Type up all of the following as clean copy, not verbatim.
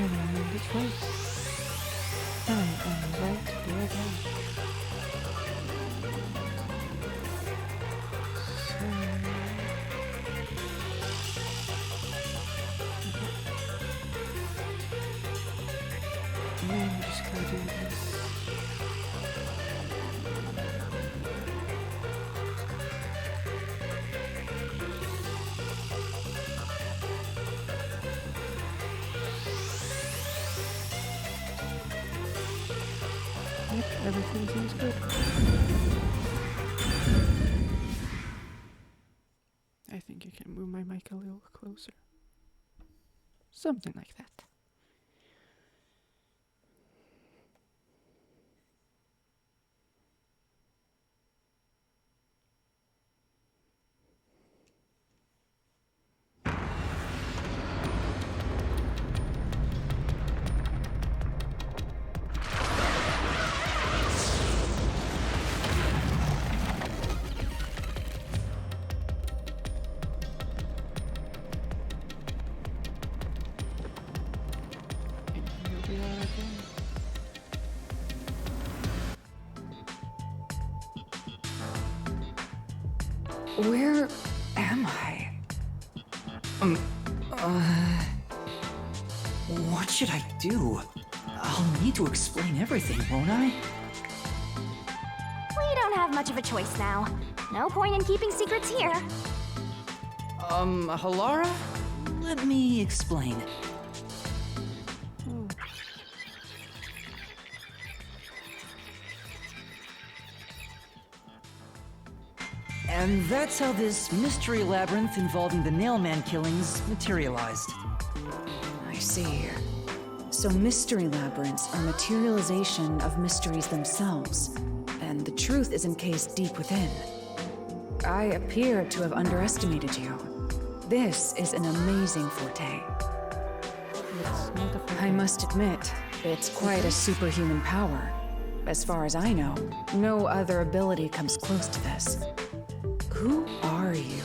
and I'm in the choice. I am right to do again. So... I'm just gonna do this. Yep, everything seems good. I think I can move my mic a little closer. Something like that. Where am I? What should I do? I'll need to explain everything, won't I? We don't have much of a choice now. No point in keeping secrets here. Halara? Let me explain. And that's how this mystery labyrinth involving the Nailman killings materialized. I see. So mystery labyrinths are materialization of mysteries themselves, and the truth is encased deep within. I appear to have underestimated you. This is an amazing forte. It's not a forte. I must admit, it's quite a superhuman power. As far as I know, no other ability comes close to this. Who are you?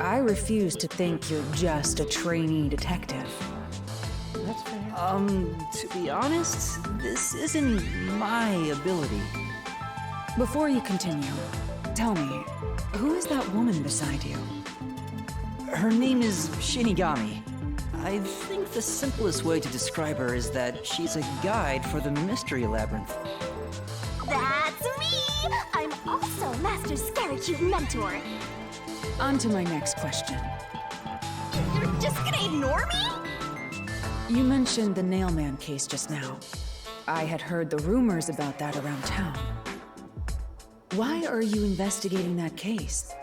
I refuse to think you're just a trainee detective. That's fair. To be honest, this isn't my ability. Before you continue, tell me, who is that woman beside you? Her name is Shinigami. I think the simplest way to describe her is that she's a guide for the mystery labyrinth. That's me! I'm also Master Scaracute Mentor. On to my next question. You're just gonna ignore me? You mentioned the Nailman case just now. I had heard the rumors about that around town. Why are you investigating that case?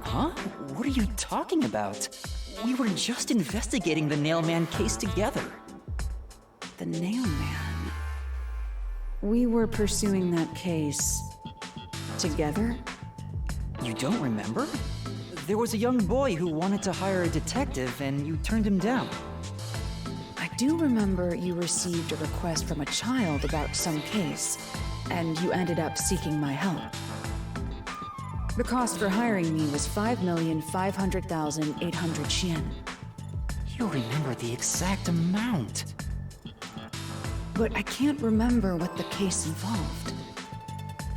Huh? What are you talking about? We were just investigating the Nailman case together. The Nailman? We were pursuing that case... together? You don't remember? There was a young boy who wanted to hire a detective and you turned him down. I do remember you received a request from a child about some case, and you ended up seeking my help. The cost for hiring me was 5,500,800 yen. You remember the exact amount. But I can't remember what the case involved.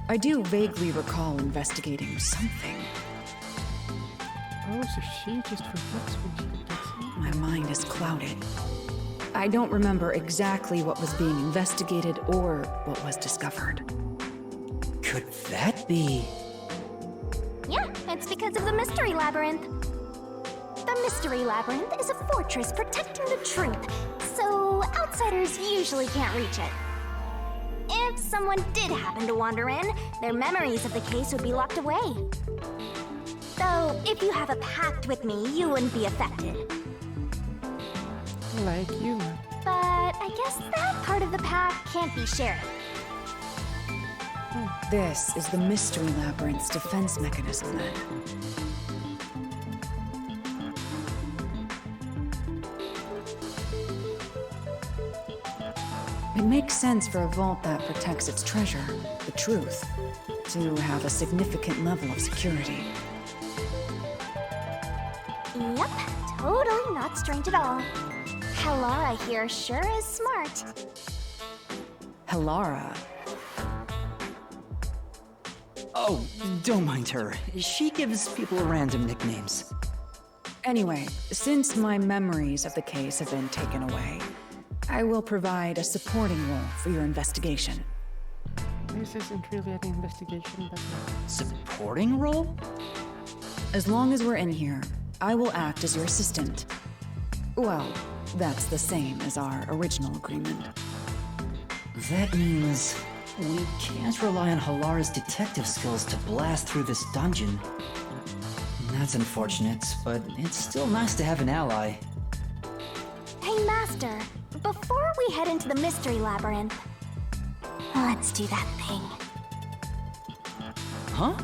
I do vaguely recall investigating something. Oh, so she just forgets when she gets in. My mind is clouded. I don't remember exactly what was being investigated or what was discovered. Could that be? Yeah, it's because of the Mystery Labyrinth. The Mystery Labyrinth is a fortress protecting the truth, so outsiders usually can't reach it. If someone did happen to wander in, their memories of the case would be locked away. Though, if you have a pact with me, you wouldn't be affected. Like you. But I guess that part of the pact can't be shared. This is the Mystery Labyrinth's defense mechanism, then. It makes sense for a vault that protects its treasure, the truth, to have a significant level of security. Yep, totally not strange at all. Halara here sure is smart. Halara. Oh, don't mind her. She gives people random nicknames. Anyway, since my memories of the case have been taken away, I will provide a supporting role for your investigation. This isn't really an investigation, but Supporting role? As long as we're in here, I will act as your assistant. Well, that's the same as our original agreement. That means we can't rely on Halara's detective skills to blast through this dungeon. That's unfortunate, but it's still nice to have an ally. Hey, Master, before we head into the Mystery Labyrinth, let's do that thing. Huh?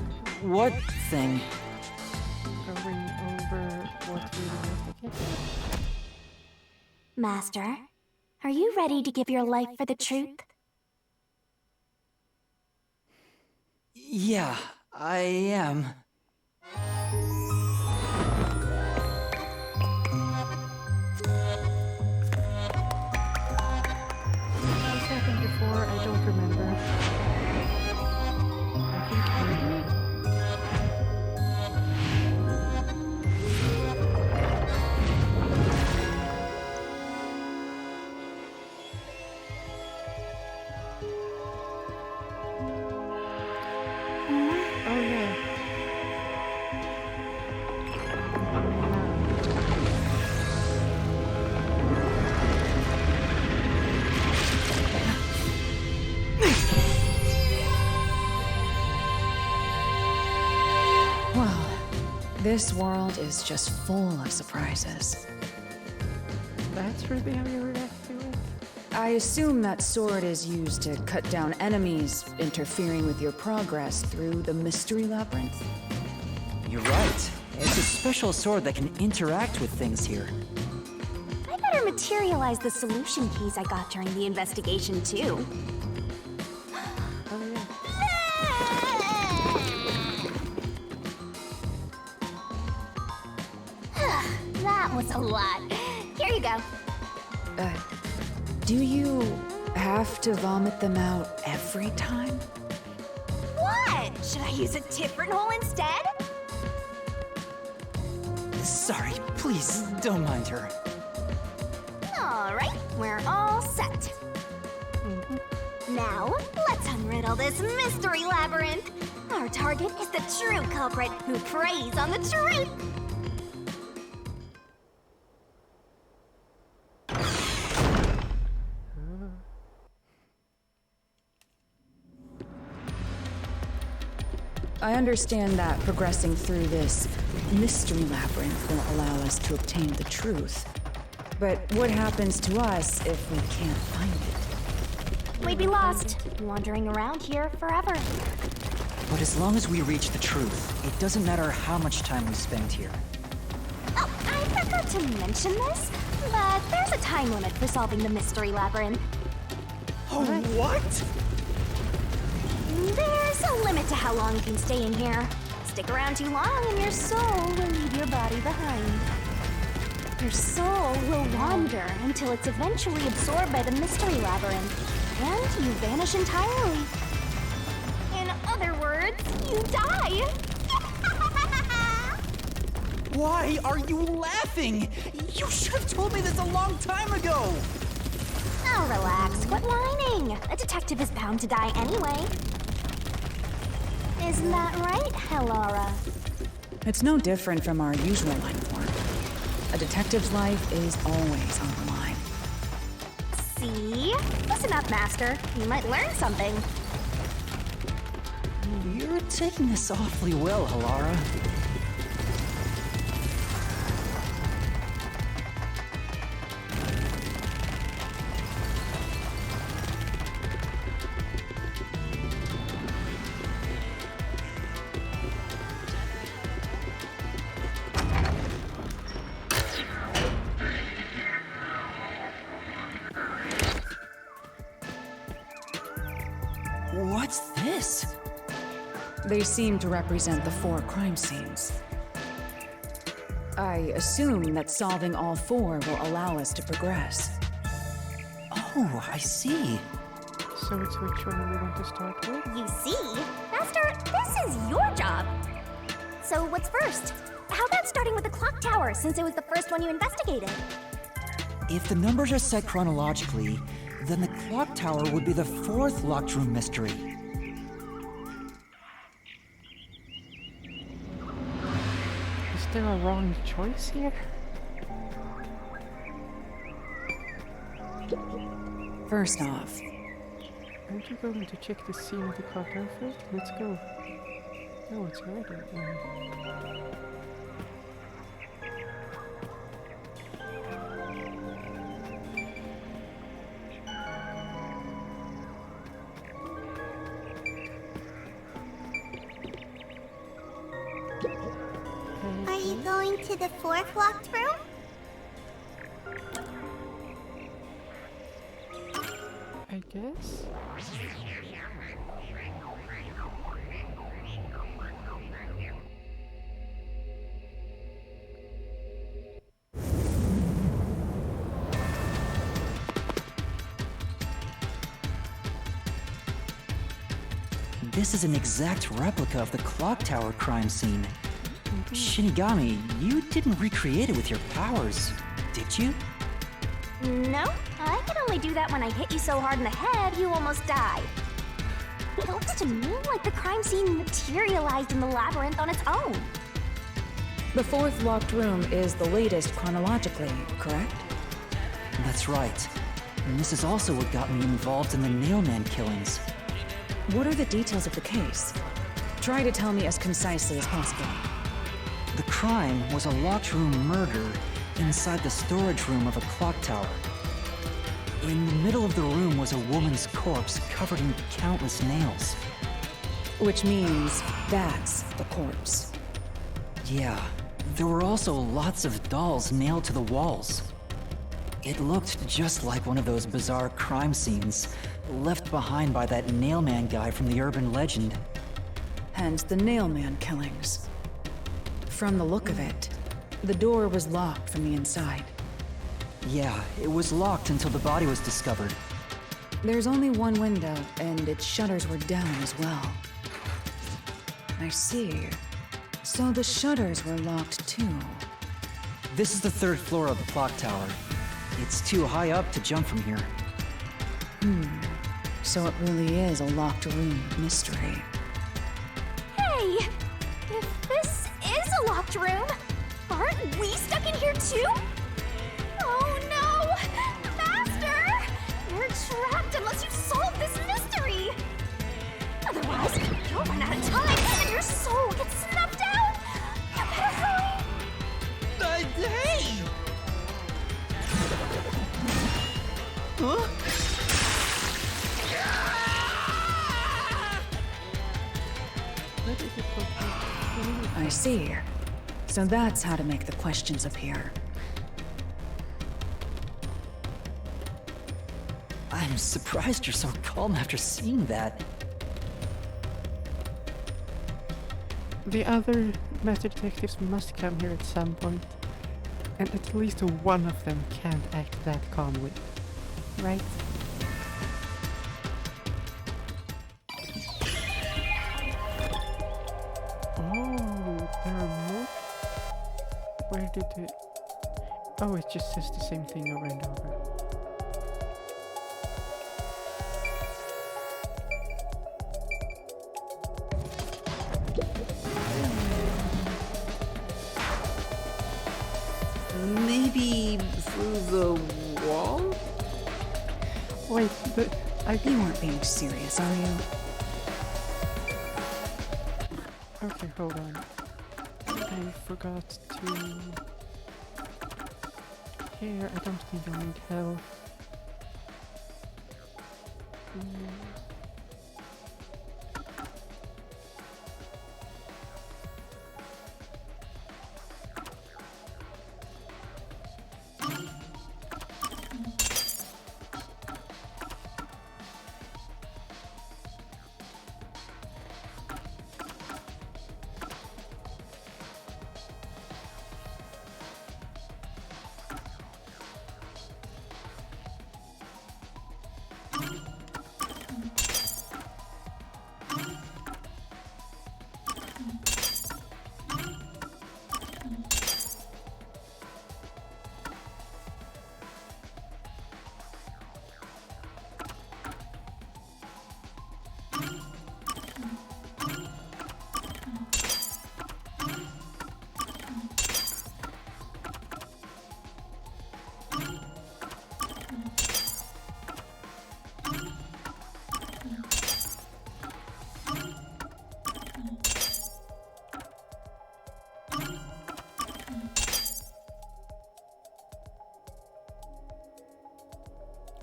What thing? going over what we investigated. Master, are you ready to give your life for the truth? Yeah, I am. This happened before, I don't remember. I think maybe. Oh yeah. Well, this world is just full of surprises. That's really how you react to it? I assume that sword is used to cut down enemies, interfering with your progress through the Mystery Labyrinth. You're right. It's a special sword that can interact with things here. I better materialize the solution keys I got during the investigation, too. Oh yeah. That was a lot. Here you go. Do you have to vomit them out every time? What? Should I use a different hole instead? Sorry, please, don't mind her. All right, we're all set. Now, let's unriddle this mystery labyrinth. Our target is the true culprit who preys on the truth. I understand that progressing through this mystery labyrinth will allow us to obtain the truth. But what happens to us if we can't find it? We'd be lost, wandering around here forever. But as long as we reach the truth, it doesn't matter how much time we spend here. Oh, I forgot to mention this, but there's a time limit for solving the mystery labyrinth. Oh, what? There's a limit to how long you can stay in here. Stick around too long and your soul will leave your body behind. Your soul will wander until it's eventually absorbed by the mystery labyrinth, and you vanish entirely. In other words, you die. Why are you laughing? You should have told me this a long time ago! Now relax, quit whining. A detective is bound to die anyway. Isn't that right, Halara? It's no different from our usual life form. A detective's life is always on the line. See? Listen up, Master. You might learn something. You're taking this awfully well, Halara. What's this? They seem to represent the 4 crime scenes. I assume that solving all four will allow us to progress. Oh, I see. So it's which one we want to start with? You see? Master, this is your job. So what's first? How about starting with the clock tower, since it was the first one you investigated? If the numbers are set chronologically, then the clock tower would be the fourth locked room mystery. Is there a wrong choice here? First off, Aren't you going to check the scene of the clock tower first? Let's go. Oh, it's already. Are you going to the fourth locked room? I guess? This is an exact replica of the clock tower crime scene. Shinigami, you didn't recreate it with your powers, did you? No, I can only do that when I hit you so hard in the head you almost die. It looks to me like the crime scene materialized in the labyrinth on its own. the fourth locked room is the latest chronologically, correct? That's right. And this is also what got me involved in the Nailman killings. What are the details of the case? Try to tell me as concisely as possible. The crime was a locked room murder inside the storage room of a clock tower. In the middle of the room was a woman's corpse covered in countless nails. Which means that's the corpse. Yeah, there were also lots of dolls nailed to the walls. It looked just like one of those bizarre crime scenes left behind by that Nailman guy from the urban legend. Hence the Nailman killings. From the look of it, the door was locked from the inside. Yeah, it was locked until the body was discovered. There's only one window, and its shutters were down as well. I see. So the shutters were locked too. This is the third floor of the clock tower. It's too high up to jump from here. So it really is a locked room mystery. Hey! If this is a locked room, aren't we stuck in here too? Oh no! Master! We're trapped unless you solve this mystery! Otherwise, you'll run out of time and your soul gets snuffed out! You better hurry! Hey! Huh? Where did it go to? I see. So that's how to make the questions appear. I'm surprised you're so calm after seeing that. The other master detectives must come here at some point, and at least one of them can't act that calmly, right? Oh, there are more? Where did it... Oh, it just says the same thing over and over. Maybe through the wall? Wait, but You aren't being serious, are you? Okay, hold on. I forgot to... Here, I don't think I need help.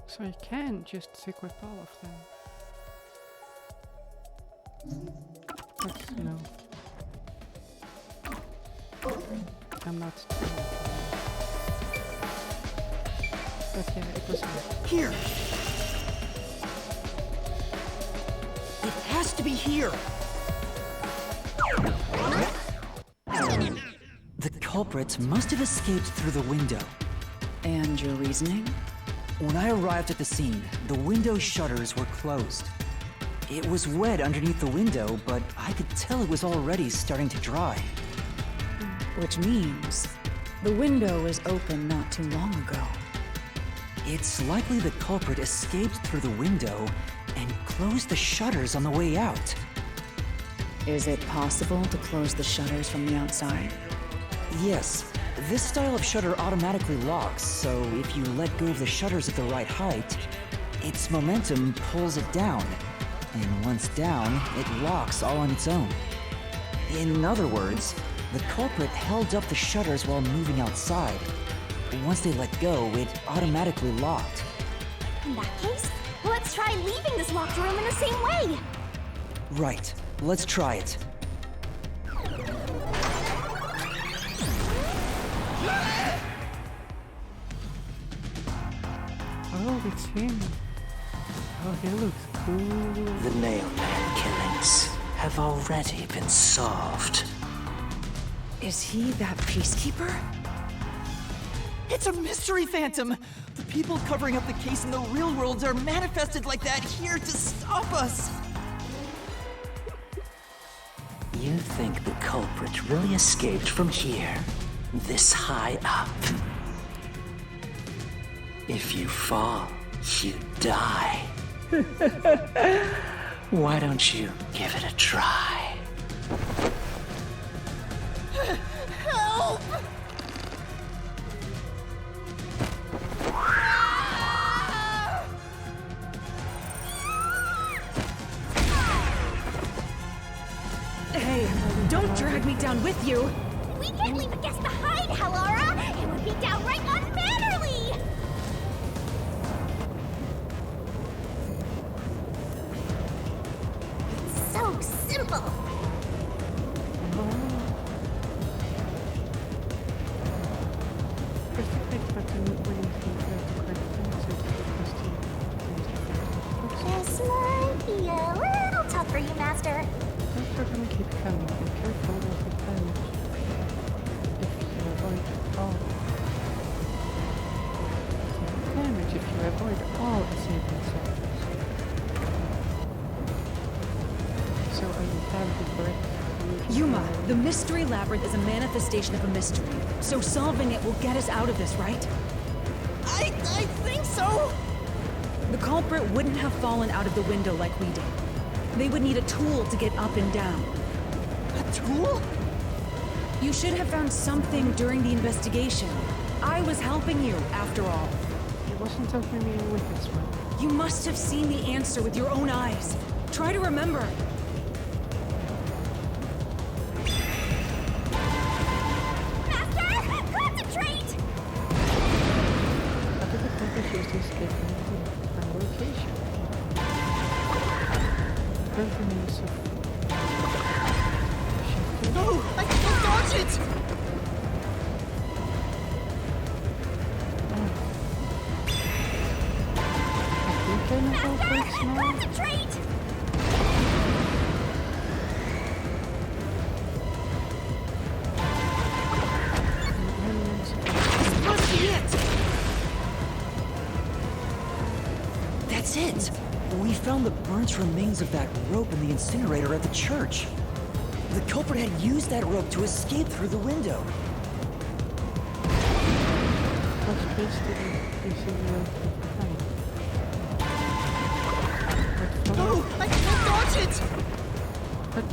So I can just equip all of them. But no. I'm not doing it. But yeah, it was Here! It has to be here! The culprit must have escaped through the window. And your reasoning? When I arrived at the scene, the window shutters were closed. It was wet underneath the window, but I could tell it was already starting to dry. Which means the window was open not too long ago. It's likely the culprit escaped through the window and closed the shutters on the way out. Is it possible to close the shutters from the outside? Yes, this style of shutter automatically locks, so if you let go of the shutters at the right height, its momentum pulls it down. And once down, it locks all on its own. In other words, the culprit held up the shutters while moving outside. Once they let go, it automatically locked. In that case, let's try leaving this locked room in the same way. Right, let's try it. Oh, it's him. Oh, he looks cool. The Nailman killings have already been solved. Is he that peacekeeper? It's a mystery phantom! The people covering up the case in the real world are manifested like that here to stop us! You think the culprit really escaped from here, this high up? If you fall, you die. Why don't you give it a try? Help! Hey, don't drag me down with you! We can't leave a guest behind, Halara! It would be downright unmannerly! It's so simple! Press the click button when you think you have the correct answer to the question. This might be a little tough for you, Master. Those are gonna keep coming. Be careful of the damage. If you avoid all. Damage if you avoid all assailing circles. So I have the correct solution. Yuma, the mystery labyrinth is a manifestation of a mystery. So solving it will get us out of this, right? I think so! The culprit wouldn't have fallen out of the window like we did. They would need a tool to get up and down. A tool? You should have found something during the investigation. I was helping you, after all. It wasn't helping me with this one. You must have seen the answer with your own eyes. Try to remember. Master! Concentrate! How did the culprit use to escape from location? Currently use of shifting. No! I can't dodge it! I think I know how it works now. Concentrate! Must be it! That's it! We found the burnt remains of that rope in the incinerator at the church. The culprit had used that rope to escape through the window. What's twisted using the behind? No! I can't dodge it! But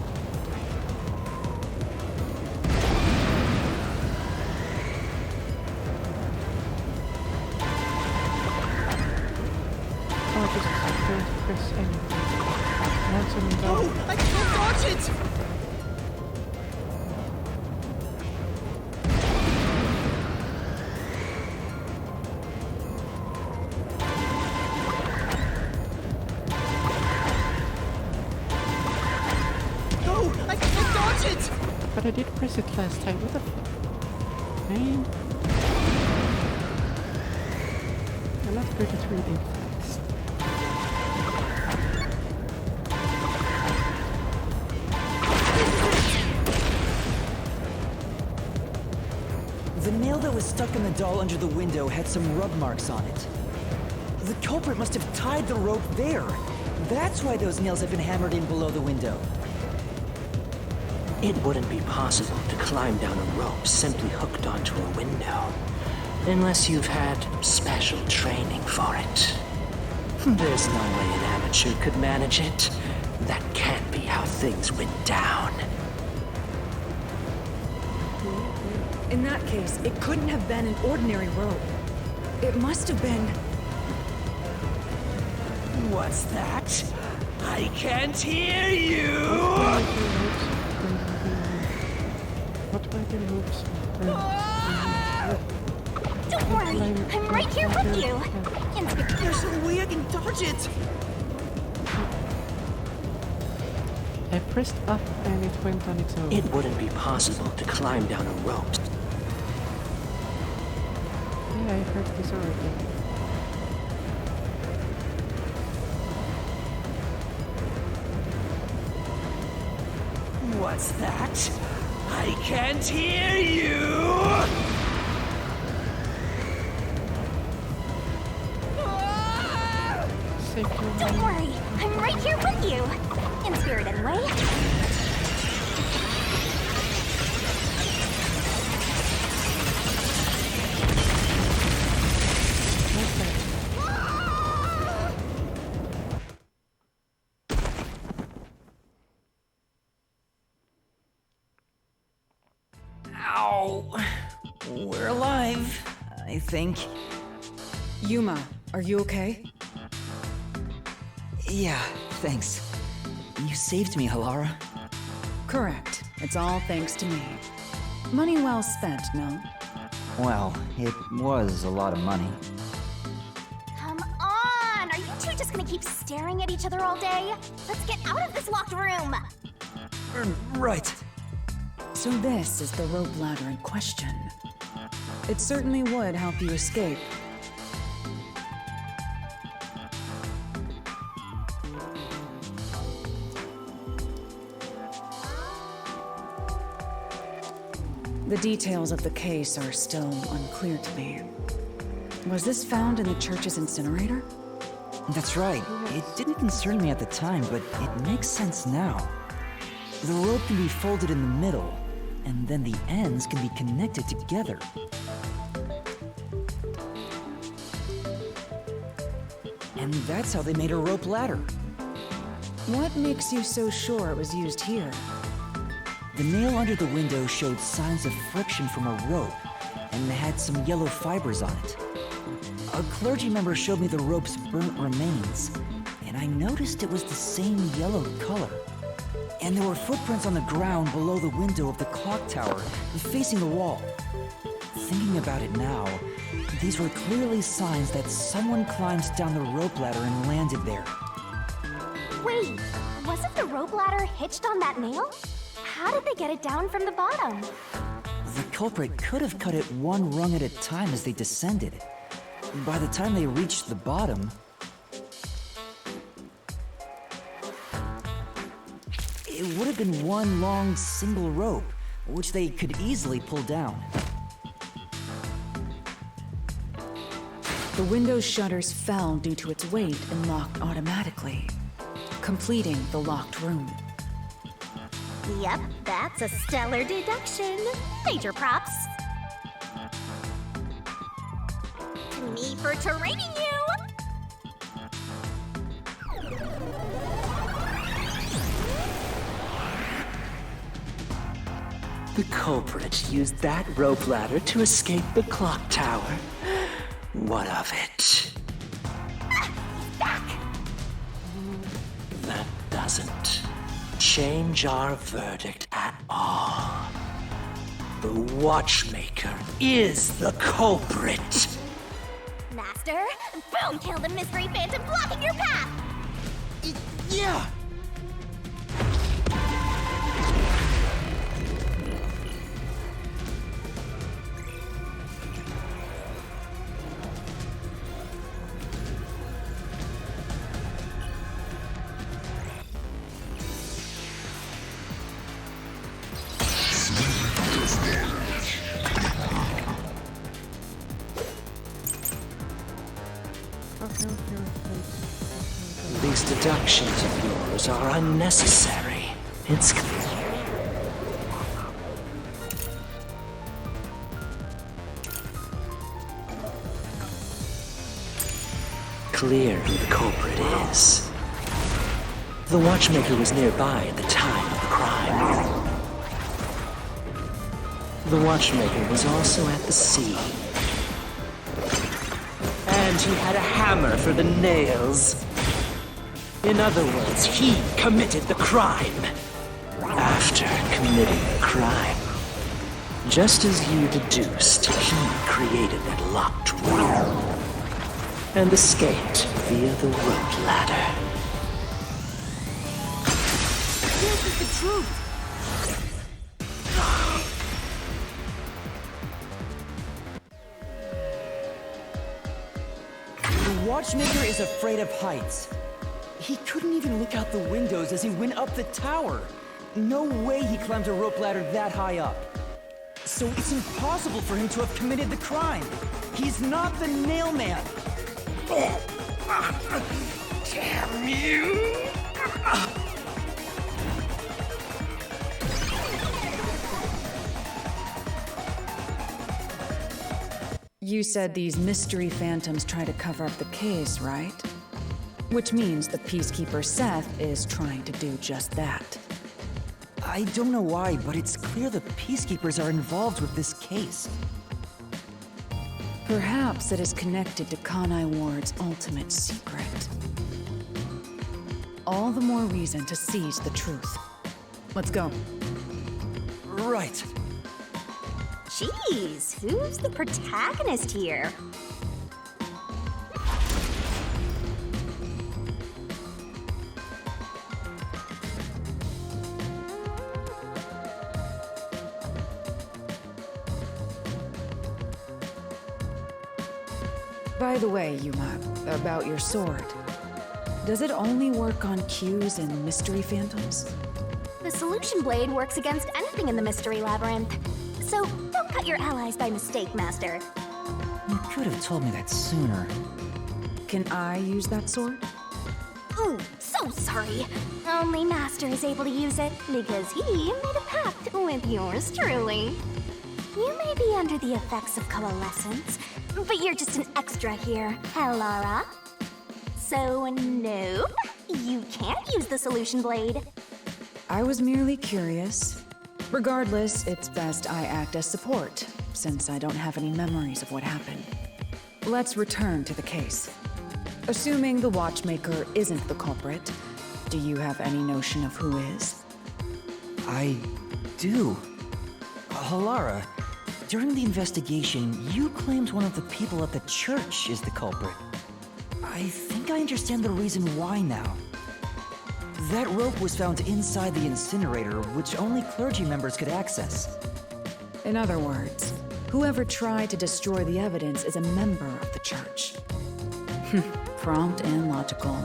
oh, just press anything. Once and No! I can't dodge it! No! I can't dodge it! But I did press it last time. What the fuck? Man. I'm not good at reading fast. The nail that was stuck in the doll under the window had some rub marks on it. The culprit must have tied the rope there. That's why those nails have been hammered in below the window. It wouldn't be possible to climb down a rope simply hooked onto a window, unless you've had special training for it. There's no way an amateur could manage it. That can't be how things went down. In that case, it couldn't have been an ordinary rope. It must have been... What's that? I can't hear you! What were the moves? Don't worry, I'm right here with you. There's no way I can dodge it! I pressed up and it went on its own. It wouldn't be possible to climb down a rope. Yeah, I heard this already. What's that? I can't hear you! Don't worry, I'm right here with you. In spirit, anyway. Ow! We're alive, I think. Yuma, are you okay? Yeah, thanks. You saved me, Halara. Correct. It's all thanks to me. Money well spent, no? Well, it was a lot of money. Come on! Are you two just gonna keep staring at each other all day? Let's get out of this locked room! Right. So this is the rope ladder in question. It certainly would help you escape. The details of the case are still unclear to me. Was this found in the church's incinerator? That's right. It didn't concern me at the time, but it makes sense now. The rope can be folded in the middle, and then the ends can be connected together. And that's how they made a rope ladder. What makes you so sure it was used here? The nail under the window showed signs of friction from a rope, and it had some yellow fibers on it. A clergy member showed me the rope's burnt remains, and I noticed it was the same yellow color. And there were footprints on the ground below the window of the clock tower, facing the wall. Thinking about it now, these were clearly signs that someone climbed down the rope ladder and landed there. Wait, wasn't the rope ladder hitched on that nail? How did they get it down from the bottom? The culprit could have cut it one rung at a time as they descended. By the time they reached the bottom, it would have been one long single rope, which they could easily pull down. The The window's shutters fell due to its weight and locked automatically, completing the locked room. Yep, that's a stellar deduction. Major props. Me for training you! The culprit used that rope ladder to escape the clock tower. What of it? Back! That doesn't change our verdict at all. The watchmaker is the culprit. Master, boom! Kill the mystery phantom blocking your path! Yeah! These deductions of yours are unnecessary. It's clear who the culprit is. The watchmaker was nearby at the time of the crime. The watchmaker was also at the scene. And he had a hammer for the nails. In other words, he committed the crime. After committing the crime, just as you deduced, he created that locked room and escaped via the rope ladder. This is the truth! The watchmaker is afraid of heights. He couldn't even look out the windows as he went up the tower. No way he climbed a rope ladder that high up. So it's impossible for him to have committed the crime. He's not the nail man. Damn you! You said these mystery phantoms try to cover up the case, right? Which means the Peacekeeper Seth is trying to do just that. I don't know why, but it's clear the Peacekeepers are involved with this case. Perhaps it is connected to Kanai Ward's ultimate secret. All the more reason to seize the truth. Let's go. Right. Jeez, who's the protagonist here? By the way, Yuma, about your sword. Does it only work on cues and mystery phantoms? The solution blade works against anything in the mystery labyrinth. So don't cut your allies by mistake, Master. You could have told me that sooner. Can I use that sword? Ooh, so sorry. Only Master is able to use it because he made a pact with yours truly. You may be under the effects of coalescence, but you're just an extra here, Helara. So no, you can't use the solution blade. I was merely curious. Regardless, it's best I act as support, since I don't have any memories of what happened. Let's return to the case. Assuming the watchmaker isn't the culprit, do you have any notion of who is? I do. Halara, during the investigation, you claimed one of the people at the church is the culprit. I think I understand the reason why now. That rope was found inside the incinerator, which only clergy members could access. In other words, whoever tried to destroy the evidence is a member of the church. Prompt and logical.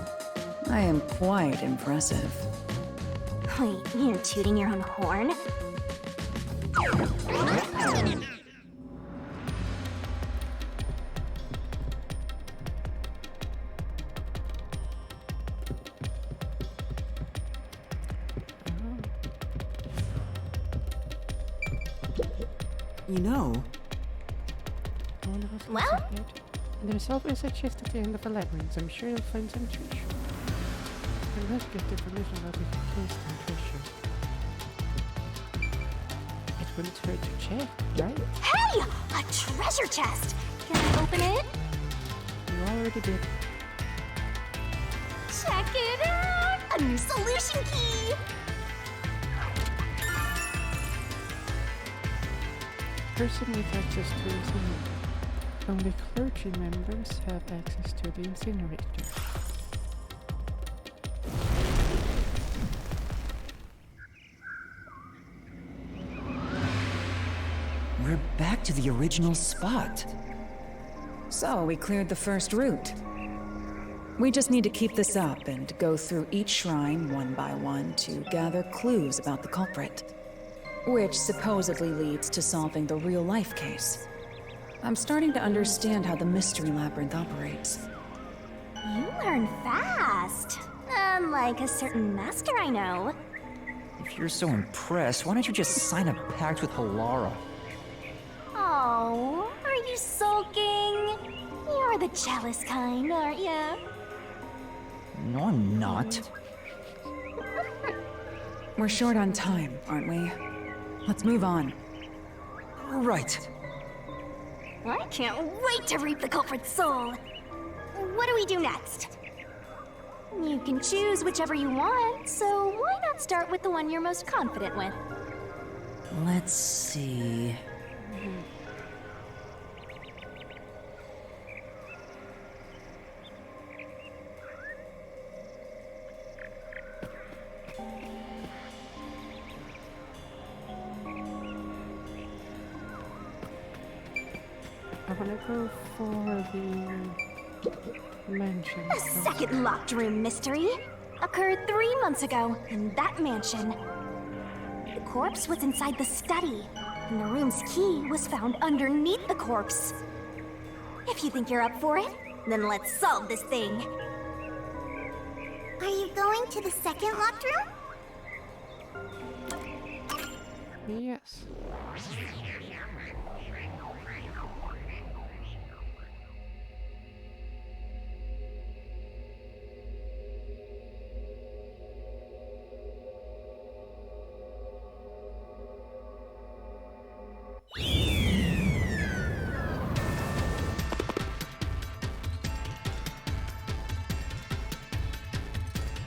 I am quite impressive. Wait, you're tooting your own horn? You know, I wonder what's Well? inside. There's always a chest at the end of a labyrinth. I'm sure you'll find some treasure. And let's get information about the place and treasure. It wouldn't hurt to check, right? Hey! A treasure chest! Can I open it? You already did. Check it out! A new solution key! Person with access to incinerator. Only clergy members have access to the incinerator. we're back to the original spot. So, we cleared the first route. We just need to keep this up and go through each shrine one by one to gather clues about the culprit. Which supposedly leads to solving the real-life case. I'm starting to understand how the Mystery Labyrinth operates. You learn fast. Unlike a certain master I know. If you're so impressed, why don't you just sign a pact with Halara? Oh, are you sulking? You're the jealous kind, aren't you? No, I'm not. We're short on time, aren't we? Let's move on. Right. I can't wait to reap the culprit's soul. What do we do next? You can choose whichever you want, so why not start with the one you're most confident with? Let's see. I wanna go for the mansion. The second locked room mystery occurred 3 months ago in that mansion. The corpse was inside the study, and the room's key was found underneath the corpse. If you think you're up for it, then let's solve this thing. Are you going to the second locked room? Yes.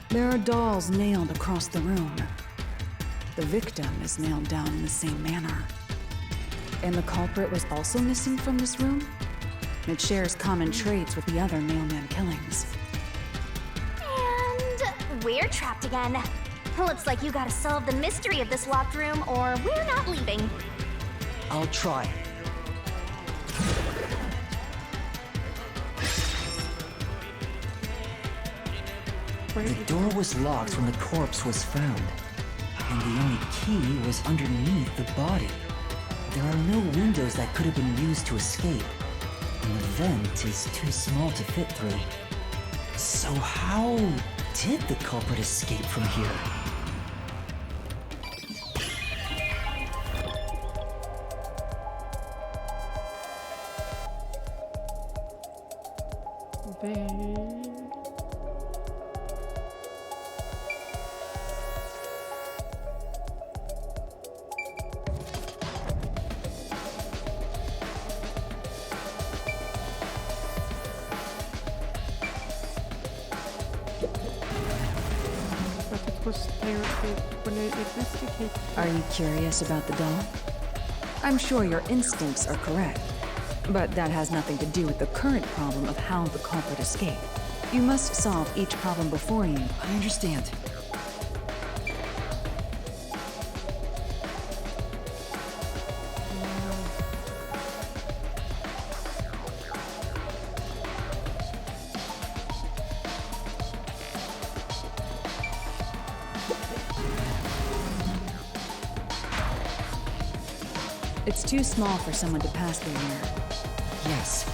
There are dolls nailed across the room. The victim is nailed down in the same manner. And the culprit was also missing from this room? It shares common traits with the other mailman killings. And we're trapped again. Looks like you gotta solve the mystery of this locked room, or we're not leaving. I'll try. The door was locked when the corpse was found, and the only key was underneath the body. There are no windows that could have been used to escape, and the vent is too small to fit through. So how did the culprit escape from here? But it was there when I investigated. Are you curious about the doll? I'm sure your instincts are correct, but that has nothing to do with the current problem of how the culprit escaped. You must solve each problem before you. I understand. It's too small for someone to pass through here. Yes,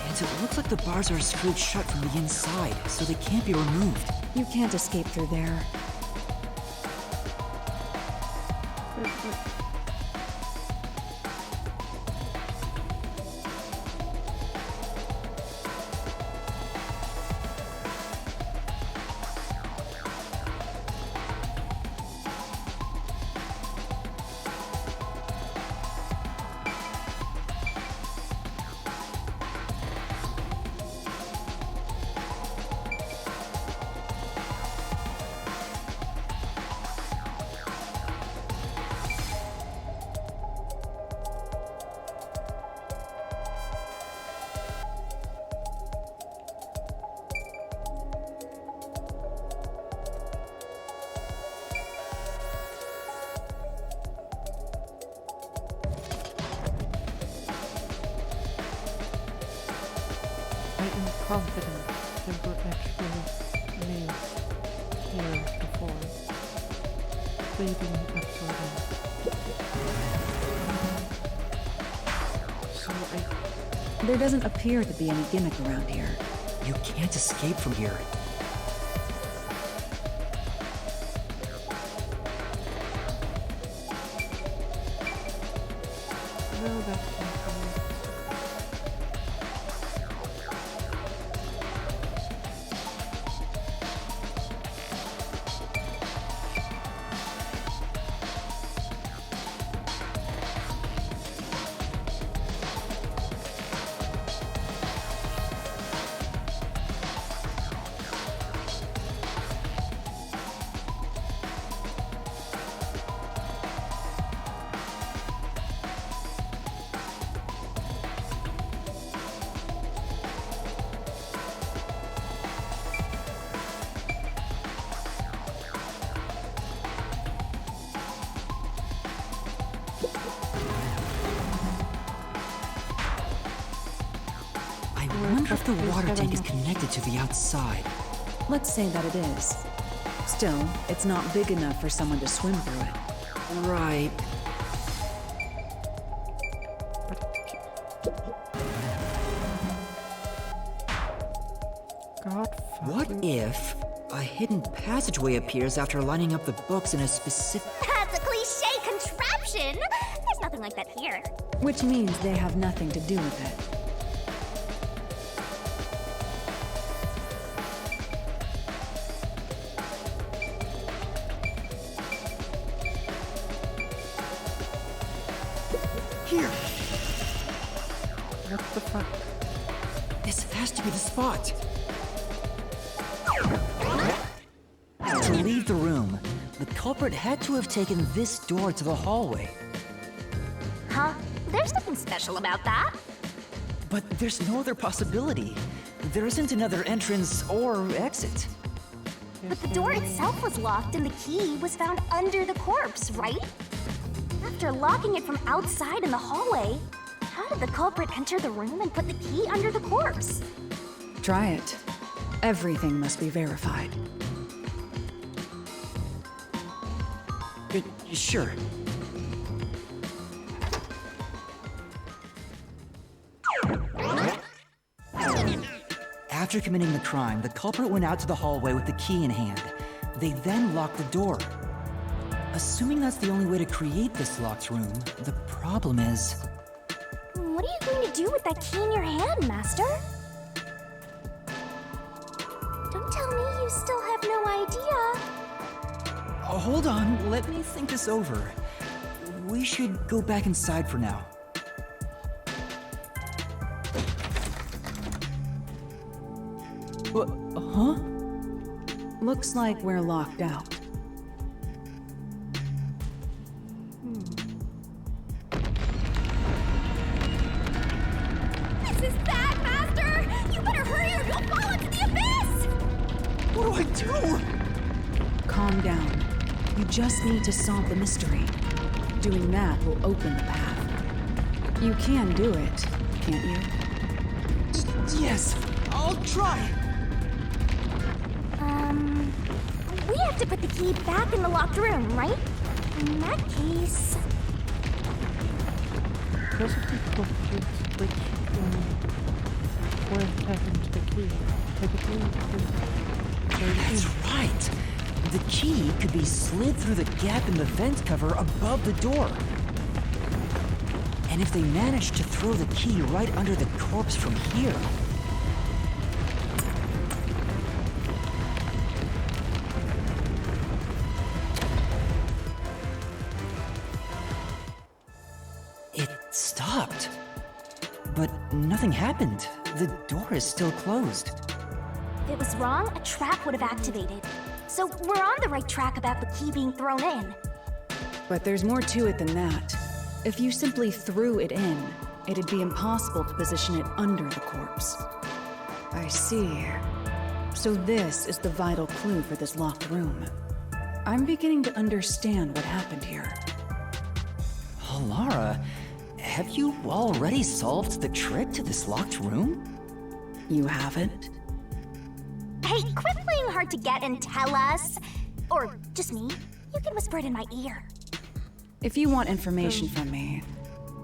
and it looks like the bars are screwed shut from the inside, so they can't be removed. You can't escape through there. confident there were actually nails here before, leading up to it. So There doesn't appear to be any gimmick around here. You can't escape from here. no, that can't be it. I wonder if the water tank is connected to the outside. Let's say that it is. Still, it's not big enough for someone to swim through it. Right. God What fucking... if a hidden passageway appears after lining up the books in a specific... That's a cliche contraption! There's nothing like that here. Which means they have nothing to do with it. Here! What the fuck? This has to be the spot! To leave the room, the culprit had to have taken this door to the hallway. Huh? There's nothing special about that. But there's no other possibility. There isn't another entrance or exit. But the door itself was locked and the key was found under the corpse, right? After locking it from outside in the hallway, how did the culprit enter the room and put the key under the corpse? Try it. Everything must be verified. Sure. After committing the crime, the culprit went out to the hallway with the key in hand. They then locked the door. Assuming that's the only way to create this locked room, the problem is... What are you going to do with that key in your hand, Master? Don't tell me you still have no idea. Hold on, let me think this over. We should go back inside for now. Huh? Looks like we're locked out. This is bad, Master! You better hurry or you'll fall into the abyss! What do I do? Calm down. You just need to solve the mystery. Doing that will open the path. You can do it, can't you? Yes, I'll try. We have to put the key back in the locked room, right? In that case... Doesn't it compute which where happened to the key? That's right. The key could be slid through the gap in the vent cover above the door. And if they managed to throw the key right under the corpse from here... It stopped. But nothing happened. The door is still closed. If it was wrong, a trap would have activated. So we're on the right track about the key being thrown in. But there's more to it than that. If you simply threw it in, it'd be impossible to position it under the corpse. I see. So this is the vital clue for this locked room. I'm beginning to understand what happened here. Lara, have you already solved the trick to this locked room? You haven't? Hey, quit playing hard to get and tell us. Or just me. You can whisper it in my ear. If you want information from me,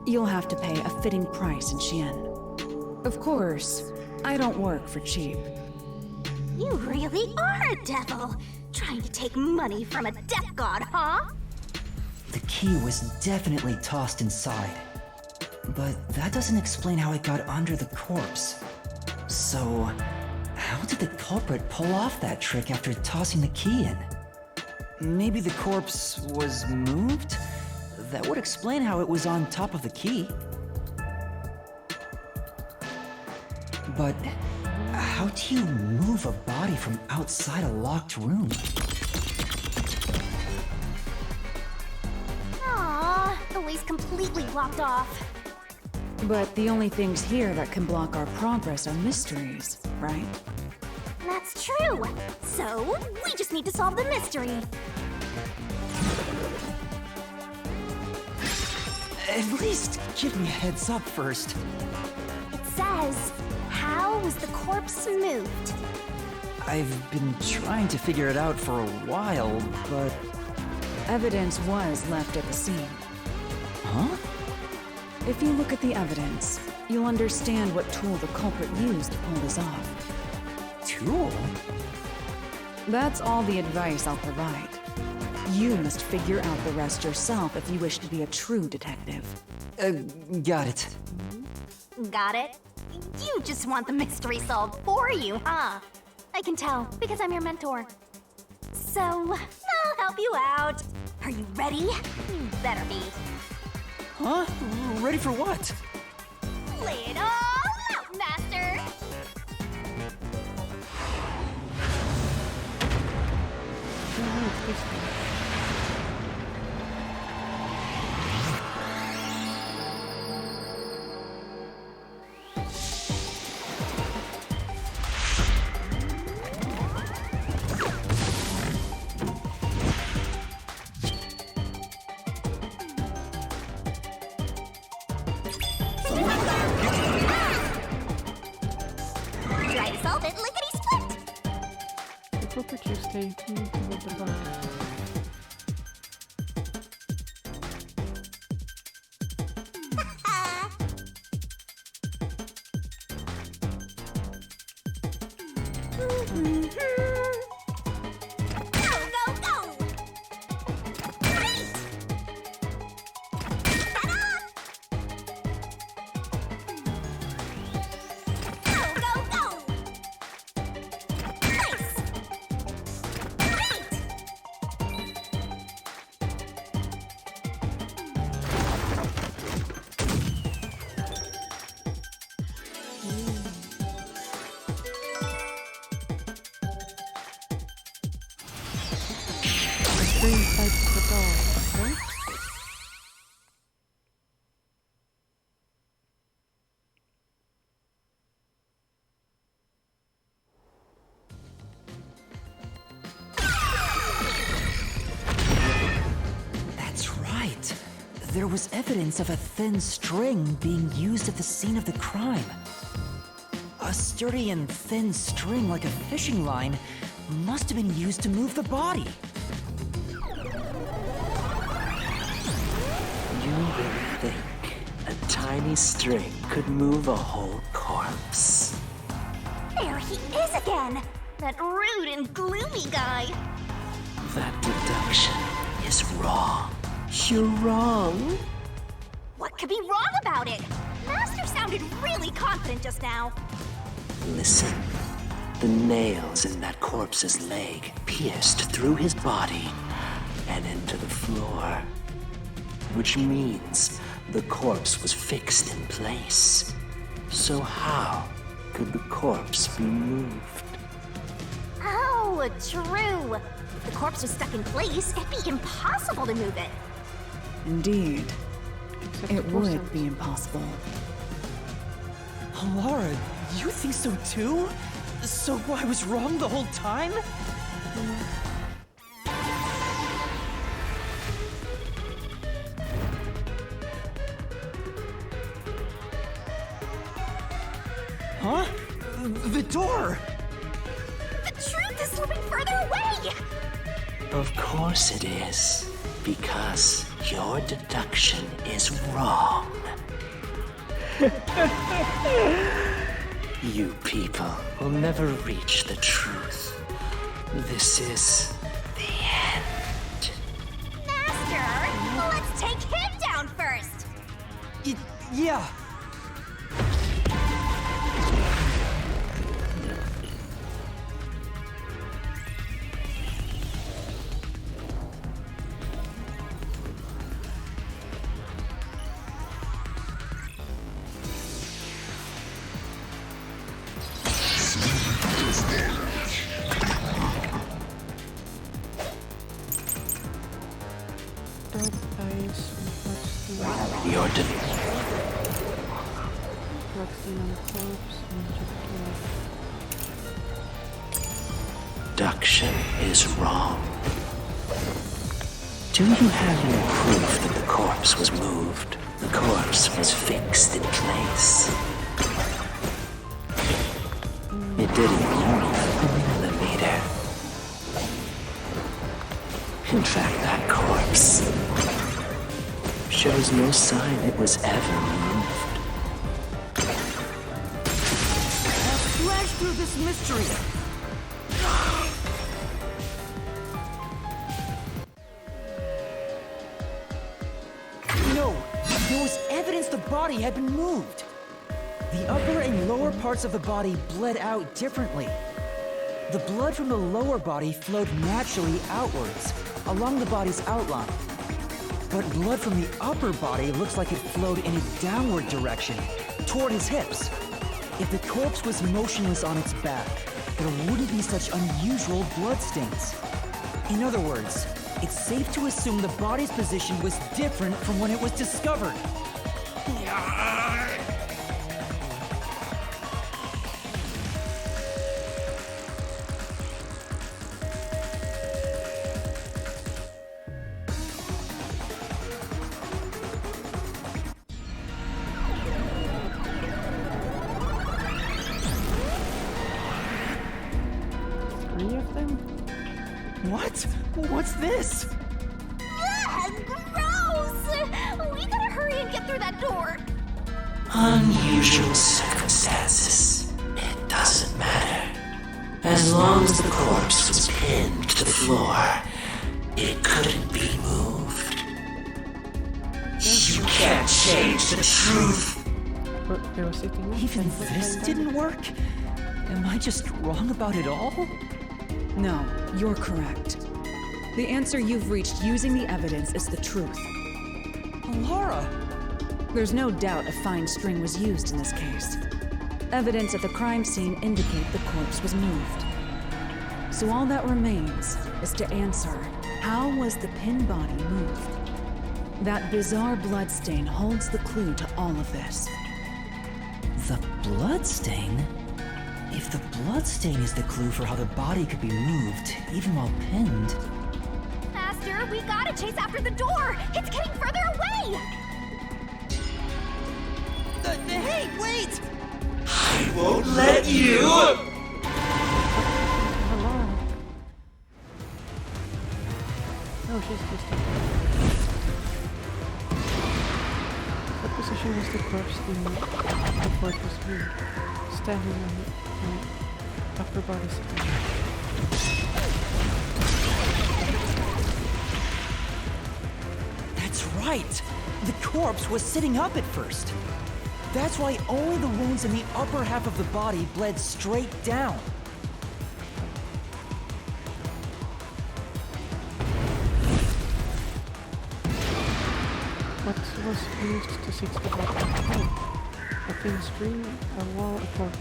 you'll have to pay a fitting price in Xian. Of course, I don't work for cheap. You really are a devil. Trying to take money from a death god, huh? The key was definitely tossed inside. But that doesn't explain how it got under the corpse. So, how did the culprit pull off that trick after tossing the key in? Maybe the corpse was moved? That would explain how it was on top of the key. But how do you move a body from outside a locked room? Aww, the way's completely blocked off. But the only things here that can block our progress are mysteries, right? That's true. So, we just need to solve the mystery. At least give me a heads up first. It says, how was the corpse moved? I've been trying to figure it out for a while, but... Evidence was left at the scene. Huh? If you look at the evidence, you'll understand what tool the culprit used to pull this off. Tool? That's all the advice I'll provide. You must figure out the rest yourself if you wish to be a true detective. Got it. Got it? You just want the mystery solved for you, huh? I can tell, because I'm your mentor. So, I'll help you out. Are you ready? You better be. Huh? Ready for what? Lay it all out, Master! Try to solve it lickety-split! The culprit used a with the body. Inside the door, right? That's right. There was evidence of a thin string being used at the scene of the crime. A sturdy and thin string like a fishing line must have been used to move the body. You really think a tiny string could move a whole corpse? There he is again! That rude and gloomy guy! That deduction is wrong. You're wrong. What could be wrong about it? Master sounded really confident just now. Listen. The nails in that corpse's leg pierced through his body and into the floor. Which means the corpse was fixed in place. So how could the corpse be moved? Oh, true. If the corpse was stuck in place, it'd be impossible to move it. Indeed. Except It for would sounds. be impossible. Laura, you think so too? So I was wrong the whole time? Huh? door! The truth is slipping further away! Of course it is. Because your deduction is wrong. You people will never reach the truth. This is the end. Master, let's take him down first! Yeah. Dark eyes, what's Your reflecting on corpse, magic deduction is wrong. Do you have any proof that the corpse was moved? The corpse was fixed in place. It didn't move a millimeter. In fact, that corpse shows no sign it was ever moved. Flash through this mystery! No! There was evidence the body had been moved! The upper and lower parts of the body bled out differently. The blood from the lower body flowed naturally outwards, along the body's outline. But blood from the upper body looks like it flowed in a downward direction, toward his hips. If the corpse was motionless on its back, there wouldn't be such unusual bloodstains. In other words, it's safe to assume the body's position was different from when it was discovered. Three of them? What? What's this? Ugh, gross! We gotta hurry and get through that door! Unusual circumstances. It doesn't matter. As long as the corpse was pinned to the floor, it couldn't be moved. You can't change the truth. But they were sitting up Even and this didn't work? Am I just wrong about it all? No, you're correct. The answer you've reached using the evidence is the truth. Laura! There's no doubt a fine string was used in this case. Evidence at the crime scene indicate the corpse was moved. So all that remains is to answer, how was the pin body moved? That bizarre bloodstain holds the clue to all of this. The bloodstain? If the bloodstain is the clue for how the body could be moved, even while pinned... Master, we gotta chase after the door! It's getting further away! Hey, wait! I won't let you! Hello. No, she's just... What position was the corpse in before it was moved? Standing on the upper body side. That's right! The corpse was sitting up at first. That's why only the wounds in the upper half of the body bled straight down. What was used to sit the body? A thin string, a wall, a cork.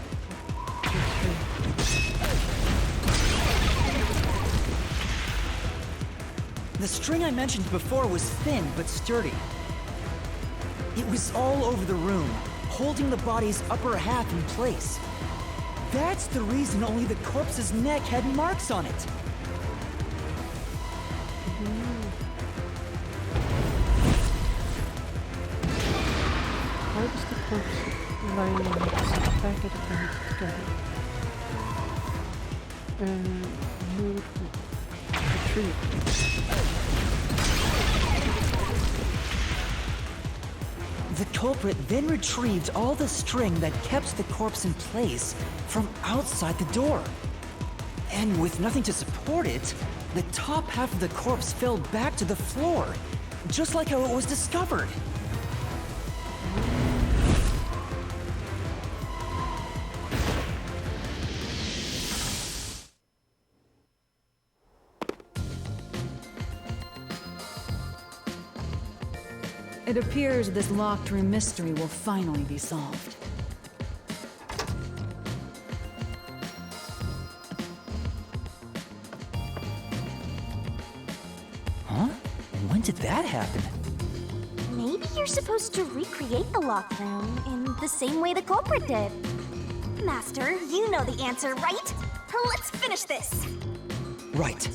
The string I mentioned before was thin but sturdy. It was all over the room, holding the body's upper half in place. That's the reason only the corpse's neck had marks on it. Why was the corpse lying on its back at the front together? Mood retrieve. The culprit then retrieved all the string that kept the corpse in place from outside the door. And with nothing to support it, the top half of the corpse fell back to the floor, just like how it was discovered. It appears this locked room mystery will finally be solved. Huh? When did that happen? Maybe you're supposed to recreate the locked room in the same way the culprit did. Master, you know the answer, right? Let's finish this. Right.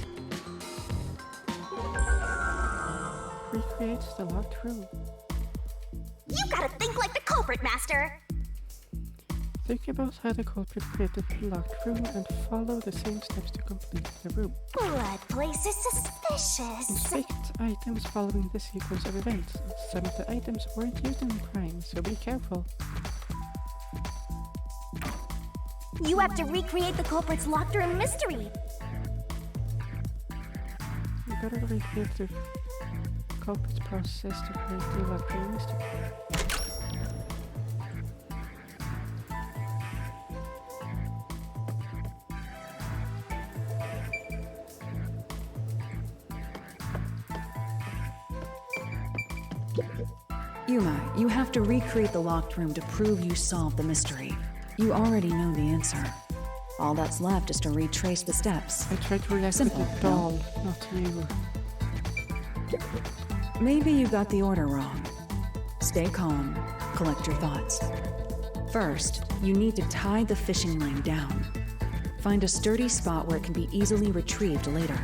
Recreates the locked room. You gotta think like the culprit, Master! Think about how the culprit created the locked room and follow the same steps to complete the room. Blood place is suspicious. Inspect items following the sequence of events. Some of the items weren't used in the crime, so be careful. You have to recreate the culprit's locked room mystery. You gotta recreate the culprit's process to create the locked room mystery. Yuma, you have to recreate the locked room to prove you solved the mystery. You already know the answer. All that's left is to retrace the steps. I tried to react with Simple, the doll, not you. Maybe you got the order wrong. Stay calm, collect your thoughts. First, you need to tie the fishing line down. Find a sturdy spot where it can be easily retrieved later.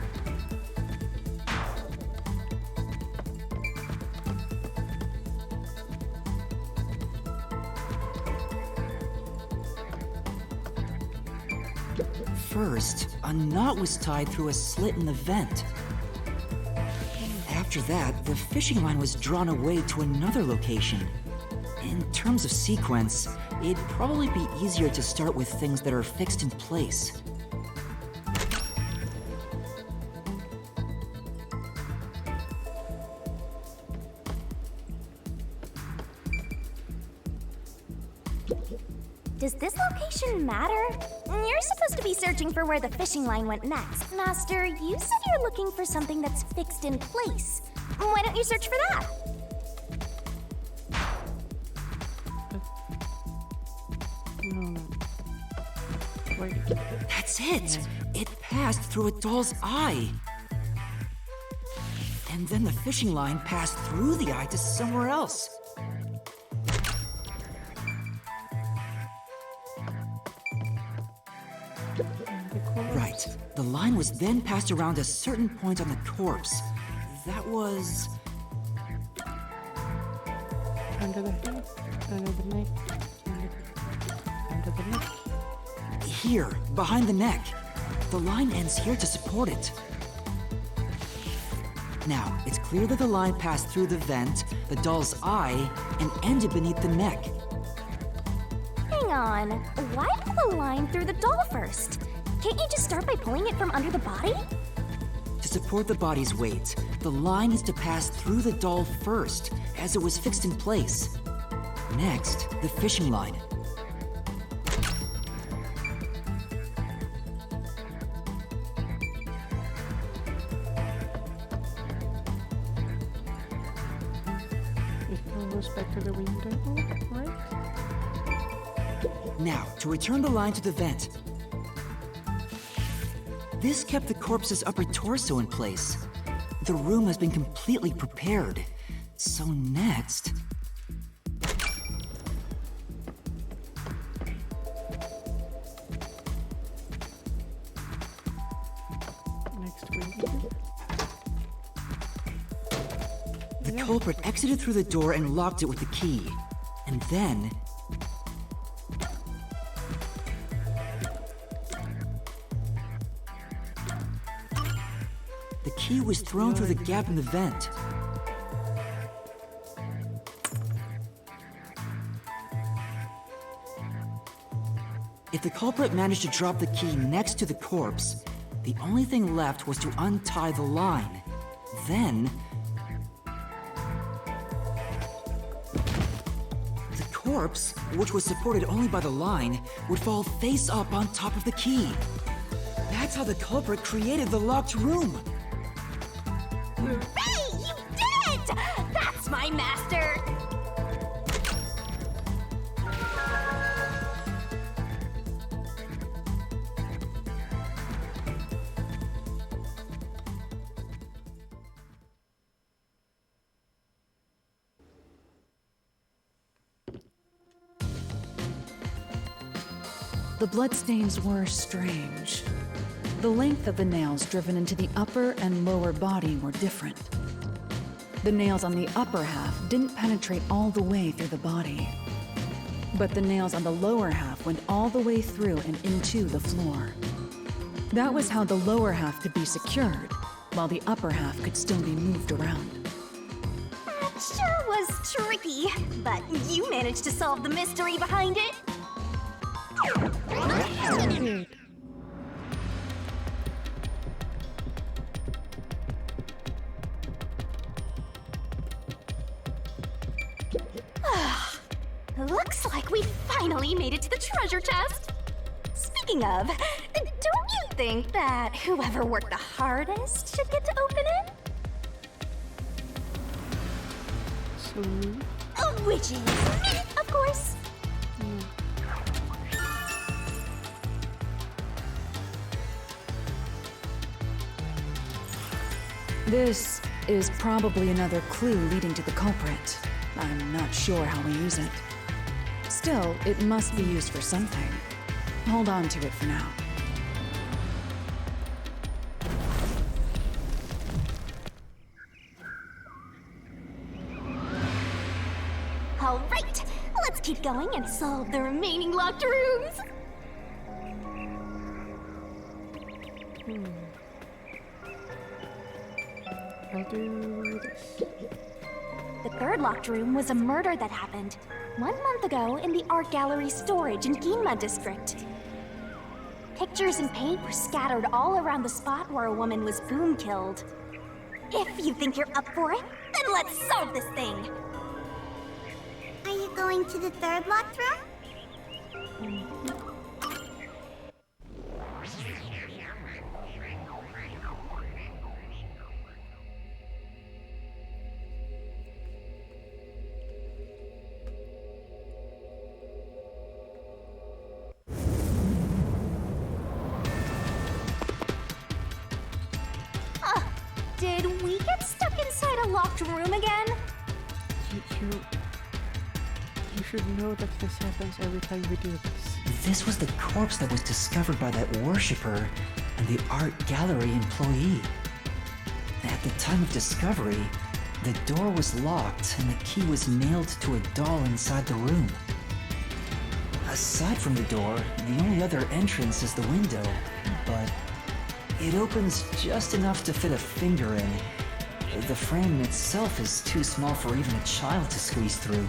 First, a knot was tied through a slit in the vent. After that, the fishing line was drawn away to another location. In terms of sequence, it'd probably be easier to start with things that are fixed in place. Does this location matter? You're supposed to be searching for where the fishing line went next. Master, you said you're looking for something that's fixed in place. Why don't you search for that? No. Wait. That's it! It passed through a doll's eye! And then the fishing line passed through the eye to somewhere else. Right. The line was then passed around a certain point on the corpse. That was... Under the head, under the neck, under the neck. here, behind the neck. The line ends here to support it. Now, it's clear that the line passed through the vent, the doll's eye, and ended beneath the neck. Hang on. Why pull the line through the doll first? Can't you just start by pulling it from under the body? To support the body's weight, the line is to pass through the doll first, as it was fixed in place. Next, the fishing line. It goes back to the window, right? Now, to return the line to the vent. This kept the corpse's upper torso in place. The room has been completely prepared. So next... Next window. The culprit exited through the door and locked it with the key. And then... The key was thrown through the gap in the vent. If the culprit managed to drop the key next to the corpse, the only thing left was to untie the line. Then... the corpse, which was supported only by the line, would fall face up on top of the key. That's how the culprit created the locked room. Hey, you did it! That's my master! The bloodstains were strange. The length of the nails driven into the upper and lower body were different. The nails on the upper half didn't penetrate all the way through the body. But the nails on the lower half went all the way through and into the floor. That was how the lower half could be secured, while the upper half could still be moved around. That sure was tricky, but you managed to solve the mystery behind it. Good. Looks like we finally made it to the treasure chest. Speaking of, don't you think that whoever worked the hardest should get to open it? So, Which is me, of course. This is probably another clue leading to the culprit. I'm not sure how we use it. Still, it must be used for something. Hold on to it for now. All right, let's keep going and solve the remaining locked rooms. I'll do this. The third locked room was a murder that happened 1 month ago in the art gallery storage in Ginma district. Pictures and paint were scattered all around the spot where a woman was boom killed. If you think you're up for it, then let's solve this thing. Are you going to the third locked room? Did we get stuck inside a locked room again? You should know that this happens every time we do this. This was the corpse that was discovered by that worshipper and the art gallery employee. At the time of discovery, the door was locked and the key was nailed to a doll inside the room. Aside from the door, the only other entrance is the window, but it opens just enough to fit a finger in. The frame itself is too small for even a child to squeeze through.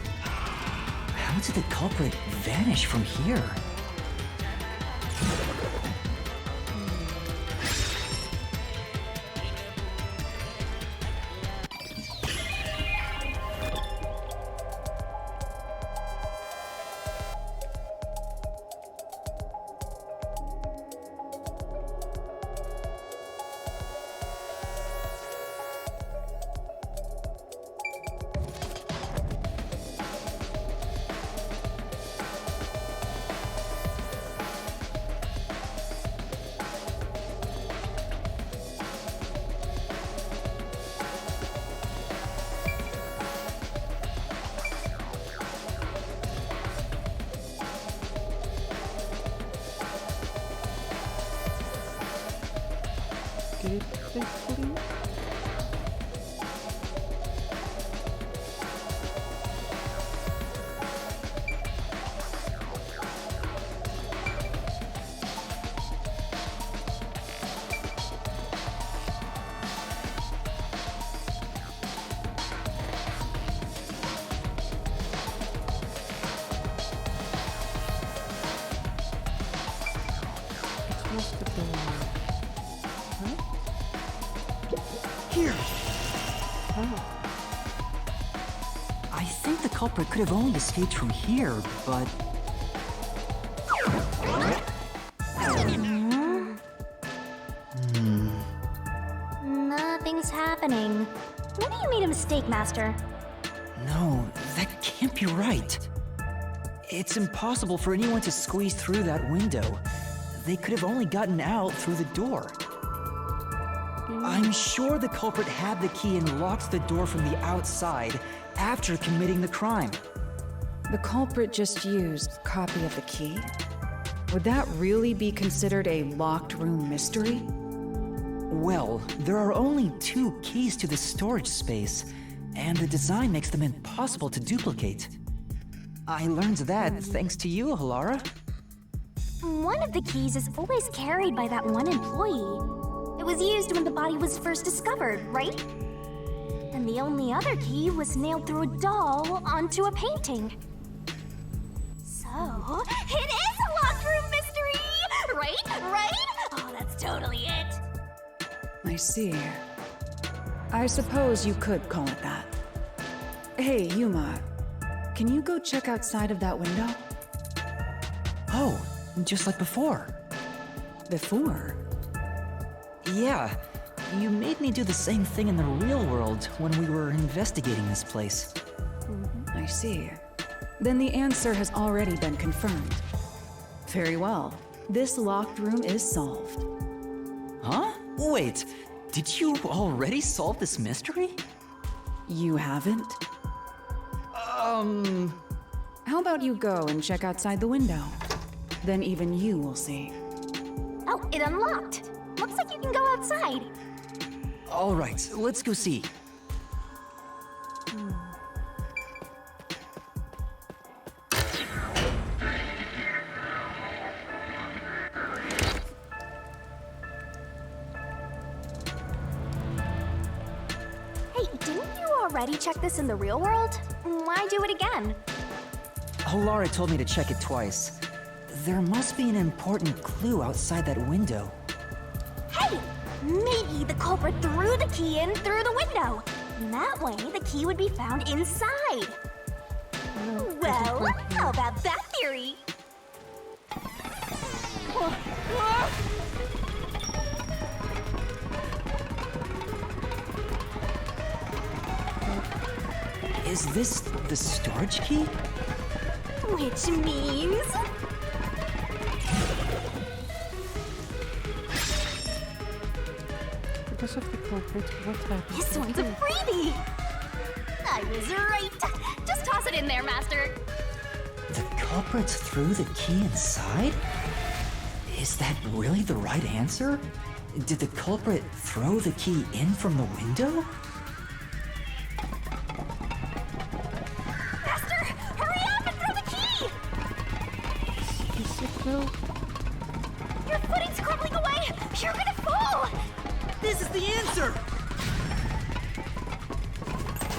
How did the culprit vanish from here? Did it faithfully? Here! Oh. I think the culprit could have only escaped from here, but... Nothing's happening. Maybe you made a mistake, Master. No, that can't be right. It's impossible for anyone to squeeze through that window. They could have only gotten out through the door. I'm sure the culprit had the key and locked the door from the outside after committing the crime. The culprit just used a copy of the key? Would that really be considered a locked room mystery? Well, there are only 2 keys to the storage space, and the design makes them impossible to duplicate. I learned that thanks to you, Halara. One of the keys is always carried by that one employee. It was used when the body was first discovered, right? And the only other key was nailed through a doll onto a painting. So, it is a locked room mystery! Right? Oh, that's totally it. I see. I suppose you could call it that. Hey, Yuma. Can you go check outside of that window? Oh, just like before. Before? Yeah, you made me do the same thing in the real world when we were investigating this place. I see. Then the answer has already been confirmed. Very well. This locked room is solved. Huh? Wait, did you already solve this mystery? You haven't? How about you go and check outside the window? Then even you will see. Oh, it unlocked. Looks like you can go outside. All right, let's go see. Hey, didn't you already check this in the real world? Why do it again? Halara told me to check it twice. There must be an important clue outside that window. Hey! Maybe the culprit threw the key in through the window. That way, the key would be found inside. Well, how about that theory? Is this the storage key? Which means... Because of the culprit, what happened? This one's a freebie! I was right! Just toss it in there, Master! The culprit threw the key inside? Is that really the right answer? Did the culprit throw the key in from the window? Master, hurry up and throw the key! Is it though? Your footing's crumbling away! You're gonna fall! This is the answer!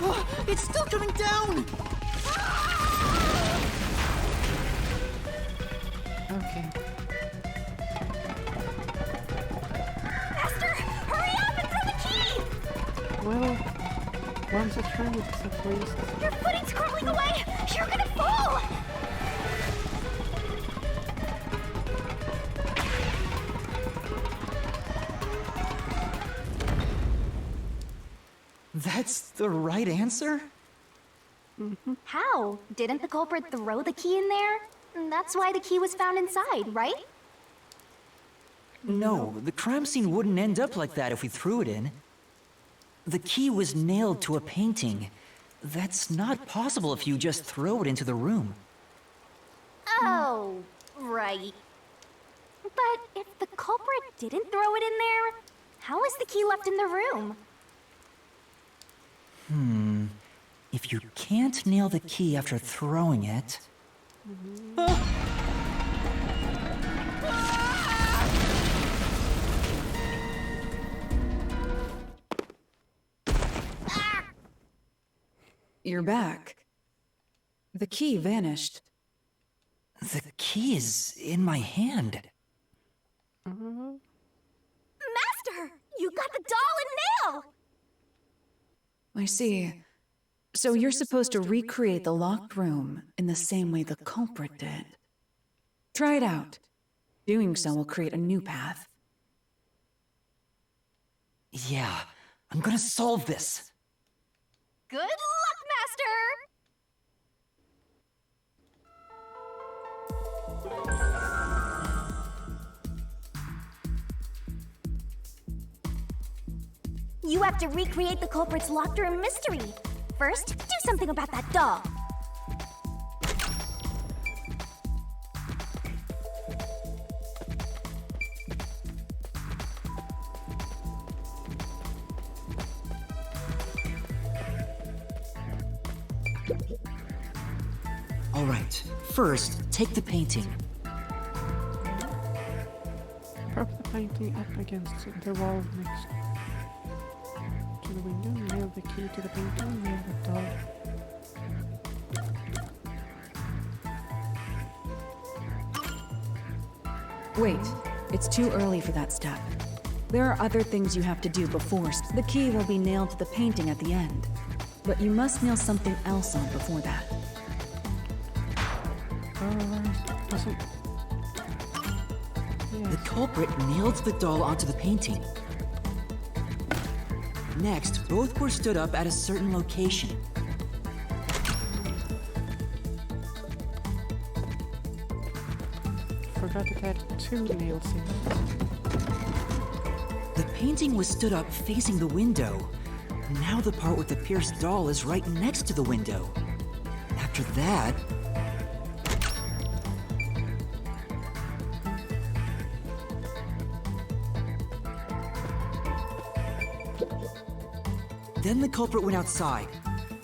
Oh, it's still coming down! Okay. Master, hurry up and throw the key! Well, once I tried it, at least. Your footing's crumbling away! You're gonna fall! That's the right answer? How? Didn't the culprit throw the key in there? That's why the key was found inside, right? No, the crime scene wouldn't end up like that if we threw it in. The key was nailed to a painting. That's not possible if you just throw it into the room. Oh, right. But if the culprit didn't throw it in there, how is the key left in the room? If you can't nail the key after throwing it... You're back. The key vanished. The key is in my hand. I see. So you're supposed to recreate the locked room in the same way the culprit did. Try it out. Doing so will create a new path. Yeah, I'm gonna solve this. Good luck, Master! You have to recreate the culprit's locked room mystery. First, do something about that doll. All right, first, take the painting. Prop the painting up against the wall next to the window. Nail the key to the painting. Nail the doll. Wait, it's too early for that step. There are other things you have to do before. The key will be nailed to the painting at the end. But you must nail something else on before that. Doesn't... The culprit nailed the doll onto the painting. Next, both were stood up at a certain location. Forgot it had 2 nails in it. The painting was stood up facing the window. Now the part with the pierced doll is right next to the window. After that... Then the culprit went outside.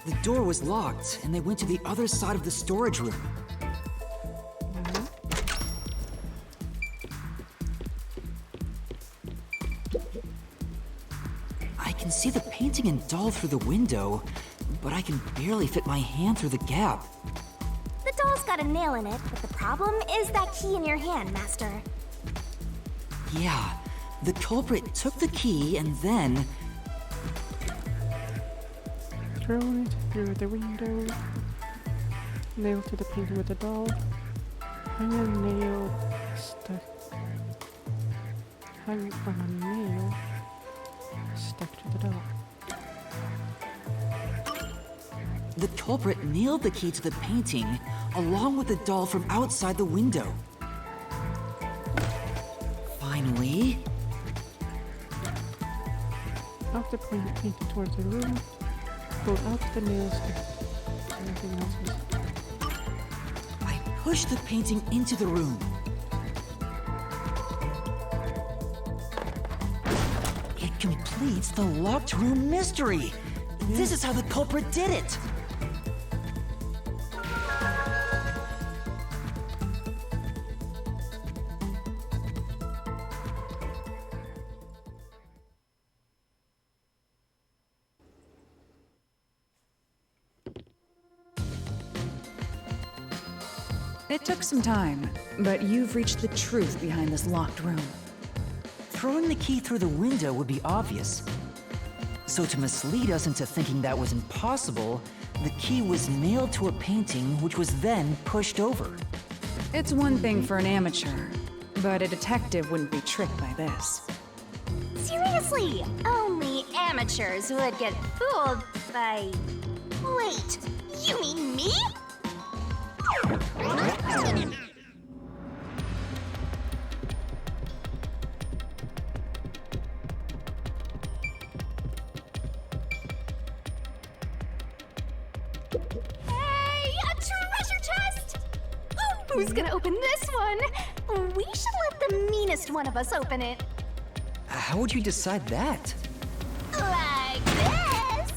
The door was locked, and they went to the other side of the storage room. I can see the painting and doll through the window, but I can barely fit my hand through the gap. The doll's got a nail in it, but the problem is that key in your hand, Master. Yeah, the culprit took the key and then... Throw it through the window. Nail to the painting with the doll. Hang a nail stuck. Hang on a nail stuck to the doll. The culprit nailed the key to the painting along with the doll from outside the window. Finally... Knock the painting towards the room. Pull out the nails and everything else was... I pushed the painting into the room. It completes the locked room mystery. This is how the culprit did it. It took some time, but you've reached the truth behind this locked room. Throwing the key through the window would be obvious. So to mislead us into thinking that was impossible, the key was nailed to a painting which was then pushed over. It's one thing for an amateur, but a detective wouldn't be tricked by this. Seriously, only amateurs would get fooled by... Wait, you mean me? Hey, a treasure chest! Who's gonna open this one? We should let the meanest one of us open it. How would you decide that? Like this!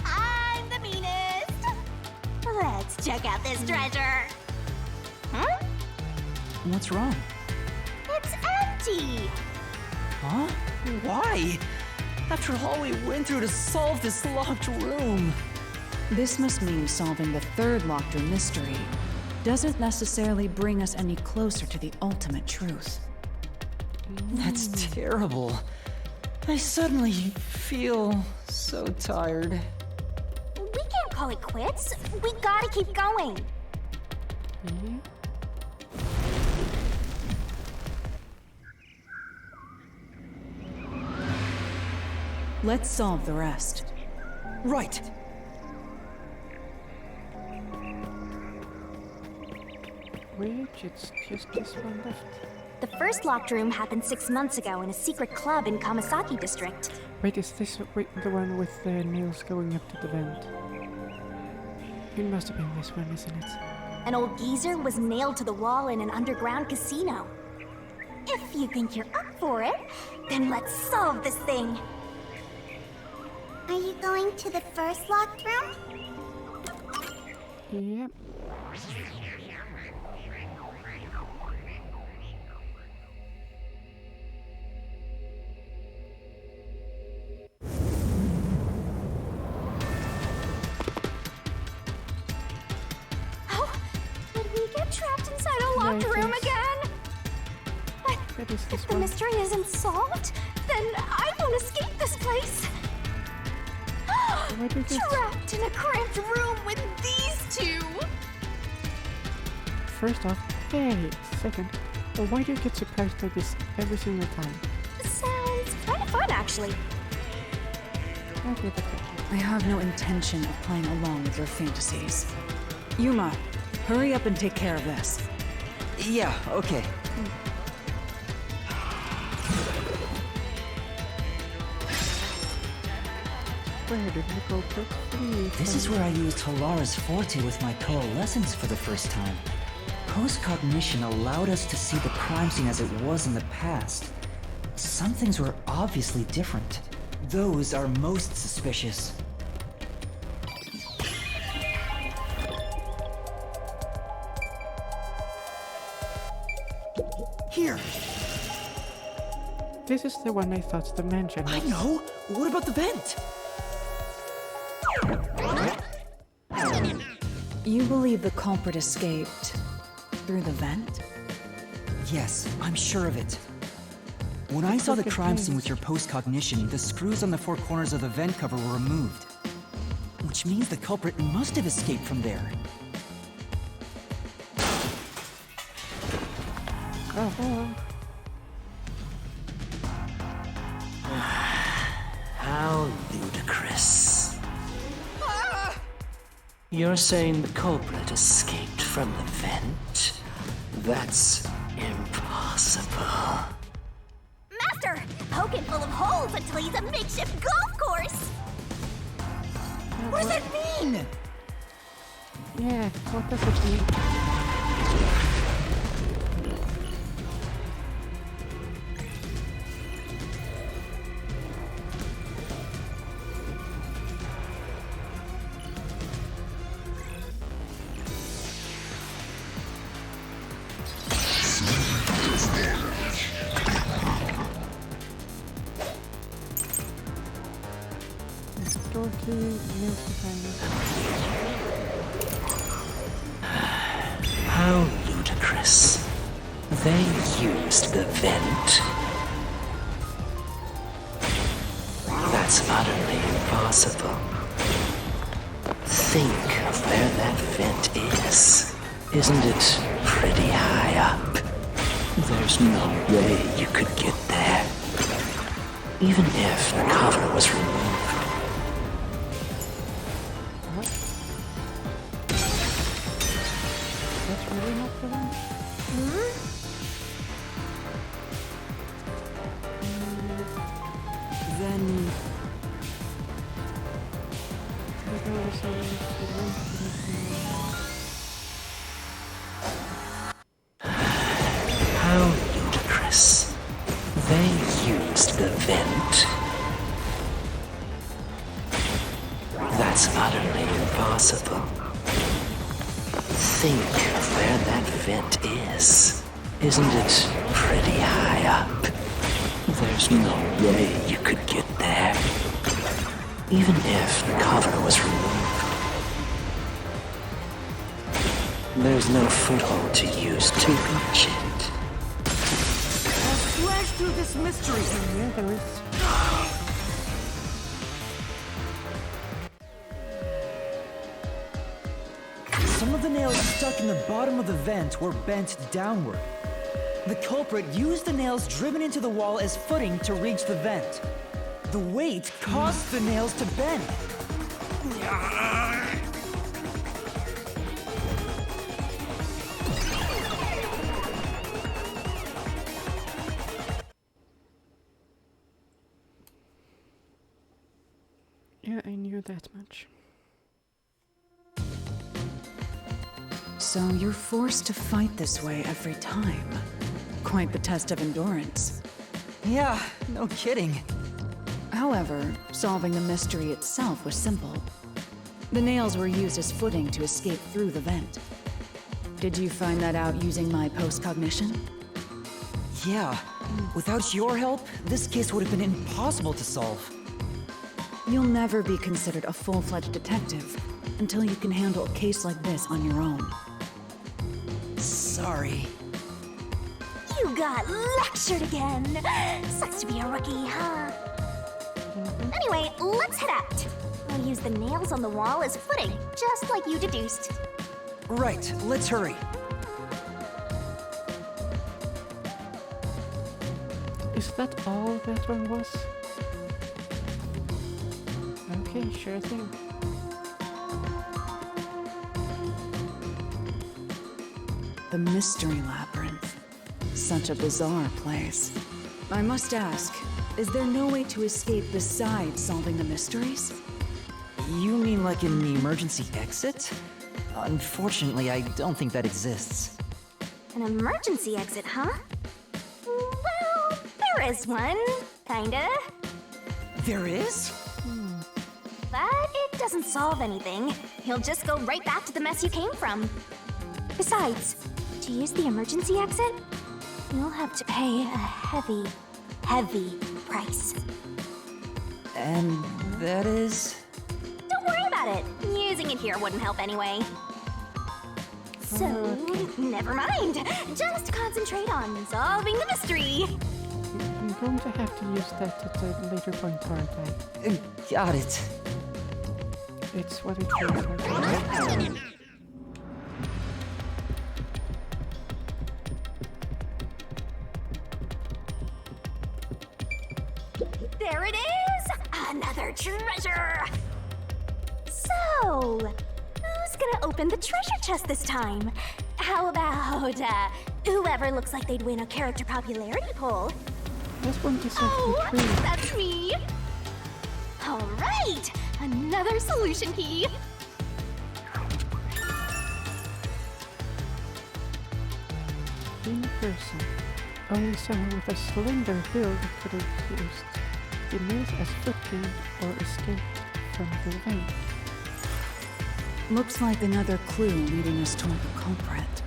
I'm the meanest! Let's check out this treasure! Huh? What's wrong? It's empty! Huh? Why? After all we went through to solve this locked room. This must mean solving the third locked room mystery doesn't necessarily bring us any closer to the ultimate truth. That's terrible. I suddenly feel so tired. We can't call it quits. We gotta keep going. Let's solve the rest. Right. Which it's just this one left. The first locked room happened 6 months ago in a secret club in Kamasaki district. Wait, is this the one with the nails going up to the vent? It must have been this one, isn't it? An old geezer was nailed to the wall in an underground casino. If you think you're up for it, then let's solve this thing. Are you going to the first locked room? Yep. Oh, did we get trapped inside a locked Right, room yes. again? But That is this if the one. mystery isn't solved, then I won't escape this place. Why do you get... Trapped in a cramped room with these two. First off, hey, second, why do you get surprised like this every single time? Sounds kind of fun, actually. Okay, that's good. I have no intention of playing along with your fantasies. Yuma, hurry up and take care of this. Yeah, okay. Where did the culprit flee? This is where I used Halara's forte with my coalescence for the first time. Post-cognition allowed us to see the crime scene as it was in the past. Some things were obviously different. Those are most suspicious. Here! This is the one I thought the mansion was. I know! What about the vent? You believe the culprit escaped through the vent? Yes, I'm sure of it. When I saw the Look at crime scene this. with your post-cognition, the screws on the four corners of the vent cover were removed. Which means the culprit must have escaped from there. Oh, hello. How ludicrous. You're saying the culprit escaped from the vent? That's impossible. Master, poke it full of holes until he's a makeshift golf course. What does that mean? Yeah, what does it mean? Door key, nails behind. How ludicrous. They used the vent. That's utterly impossible. Think of where that vent is. Isn't it pretty high up? There's no way you could get there. Even if the cover was removed. That's really not the one? Then How ludicrous. They used the vent. That's utterly impossible. Think of where that vent is. Isn't it pretty high up? There's no way you could get there. Even if the cover was removed. There's no foothold to use to reach it. flash through through this mystery! Yeah, there is. Some of the nails stuck in the bottom of the vent were bent downward. The culprit used the nails driven into the wall as footing to reach the vent. The weight caused the nails to bend. Yeah, I knew that much. So you're forced to fight this way every time. Quite the test of endurance. Yeah, no kidding. However, solving the mystery itself was simple. The nails were used as footing to escape through the vent. Did you find that out using my postcognition? Yeah, without your help, this case would have been impossible to solve. You'll never be considered a full-fledged detective until you can handle a case like this on your own. Sorry. You got lectured again. Sucks to be a rookie, huh? Anyway, let's head out. I'll use the nails on the wall as footing, just like you deduced. Right, let's hurry. Is that all that one was? Okay, sure thing. The Mystery Labyrinth. Such a bizarre place. I must ask, is there no way to escape besides solving the mysteries? You mean like in the emergency exit? Unfortunately, I don't think that exists. An emergency exit, huh? Well, there is one, kinda. There is? But it doesn't solve anything. You'll just go right back to the mess you came from. Besides, to use the emergency exit, you'll have to pay a heavy, heavy price. And that is? Don't worry about it. Using it here wouldn't help anyway. So, never mind. Just concentrate on solving the mystery. I'm going to have to use that at a later point, aren't I? Got it. It's what it feels like. There it is! Another treasure! So, who's gonna open the treasure chest this time? How about, whoever looks like they'd win a character popularity poll? This one is Oh, actually true. that's me! Alright! Another solution key! In person, only someone with a slender build could have used the nails as footing or escaped from the vent. Looks like another clue leading us toward the culprit.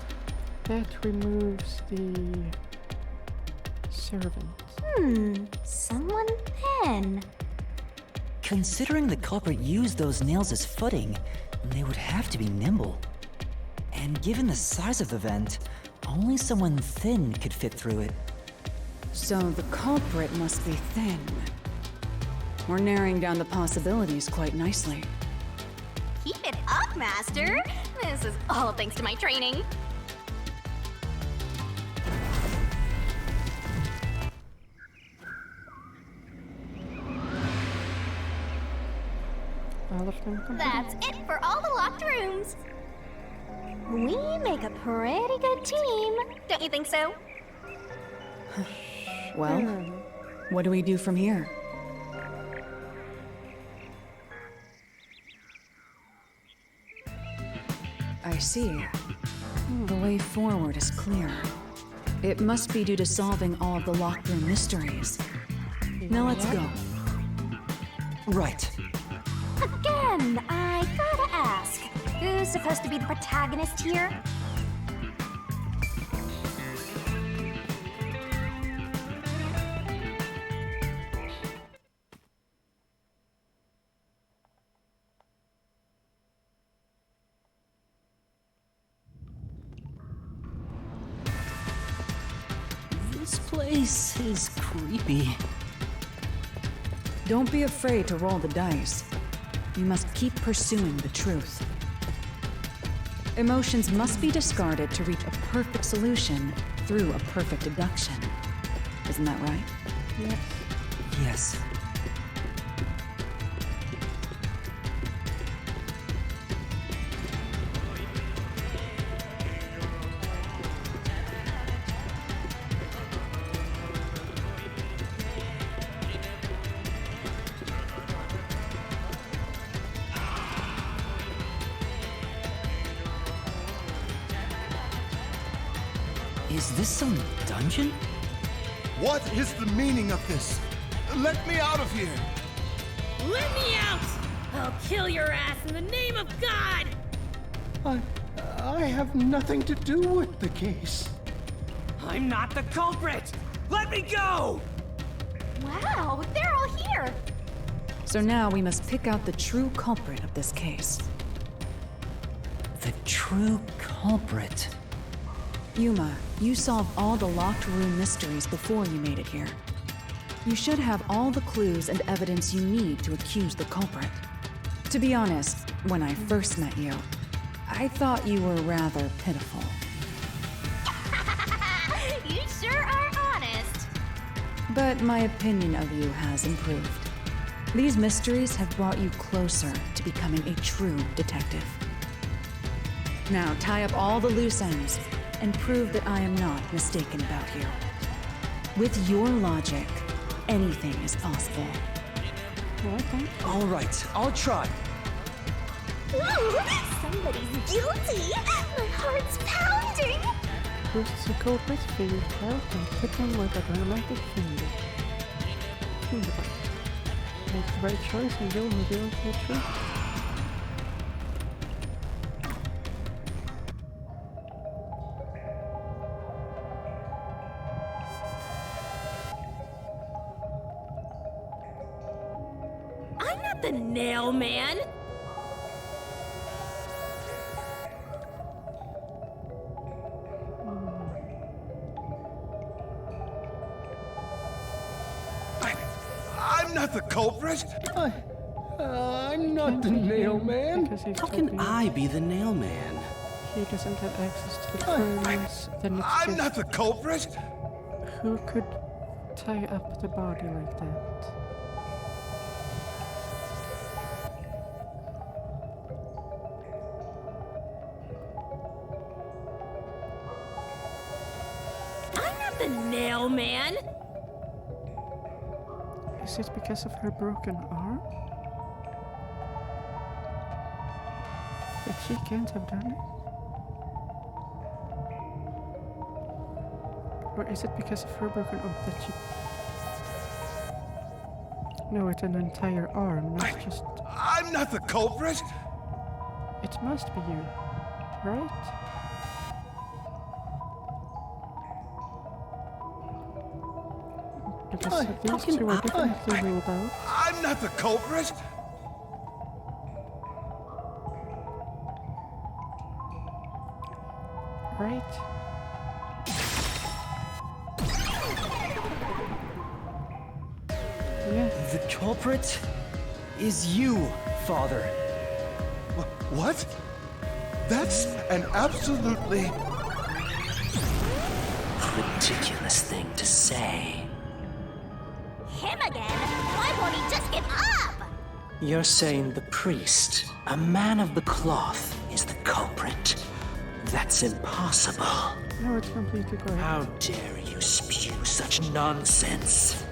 That removes the servant. Someone then. Considering the culprit used those nails as footing, they would have to be nimble. And given the size of the vent, only someone thin could fit through it. So the culprit must be thin. We're narrowing down the possibilities quite nicely. Keep it up, Master! This is all thanks to my training. All of them complete. That's it for all the locked rooms. We make a pretty good team, don't you think so? Well, what do we do from here? I see. The way forward is clear. It must be due to solving all of the locked room mysteries. Now let's go. Right. Again, I gotta ask, who's supposed to be the protagonist here? This place is creepy. Don't be afraid to roll the dice. You must keep pursuing the truth. Emotions must be discarded to reach a perfect solution through a perfect deduction. Isn't that right? Yes. Yes. Is this some dungeon? What is the meaning of this? Let me out of here! Let me out! I'll kill your ass in the name of God! I have nothing to do with the case. I'm not the culprit! Let me go! Wow, they're all here! So now we must pick out the true culprit of this case. The true culprit. Yuma, you solved all the locked room mysteries before you made it here. You should have all the clues and evidence you need to accuse the culprit. To be honest, when I first met you, I thought you were rather pitiful. You sure are honest. But my opinion of you has improved. These mysteries have brought you closer to becoming a true detective. Now tie up all the loose ends and prove that I am not mistaken about you. With your logic, anything is possible. Okay. All right, I'll try. Ooh, somebody's guilty! My heart's pounding! Who's the culprit? Figure it out and hit him with a dramatic finger. Finger bite. Make the right choice and you'll reveal the truth. I'm not the nail man! I'm not the culprit! I'm not the nail man. Because he's How told can me I be the nail man? he doesn't have access to the phones. Then it's I'm just not the culprit! who could tie up the body like that? I'm not the nail man! Is it because of her broken arm? That she can't have done it? Or is it because of her broken arm that she... No, it's an entire arm, not just... I'm not the culprit! It must be you, right? Because these two are definitely ruled out. I'm not the culprit! Right? Yeah, The culprit is you, Father. What? That's an absolutely... Ridiculous thing to say. Him again? Why won't he just give up? You're saying the priest, a man of the cloth, is the culprit. That's impossible. no, it's completely correct. How dare you spew such nonsense?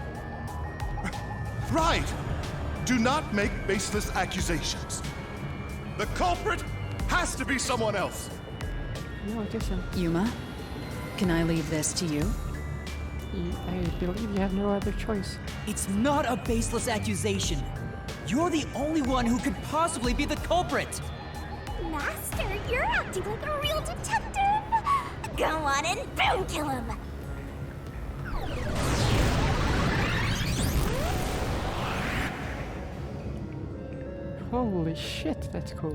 Right! Do not make baseless accusations. The culprit has to be someone else. No, it isn't. Yuma, can I leave this to you? I believe you have no other choice. It's not a baseless accusation. You're the only one who could possibly be the culprit. Master, you're acting like a real detective! Go on and boom kill him! Holy shit, that's cool.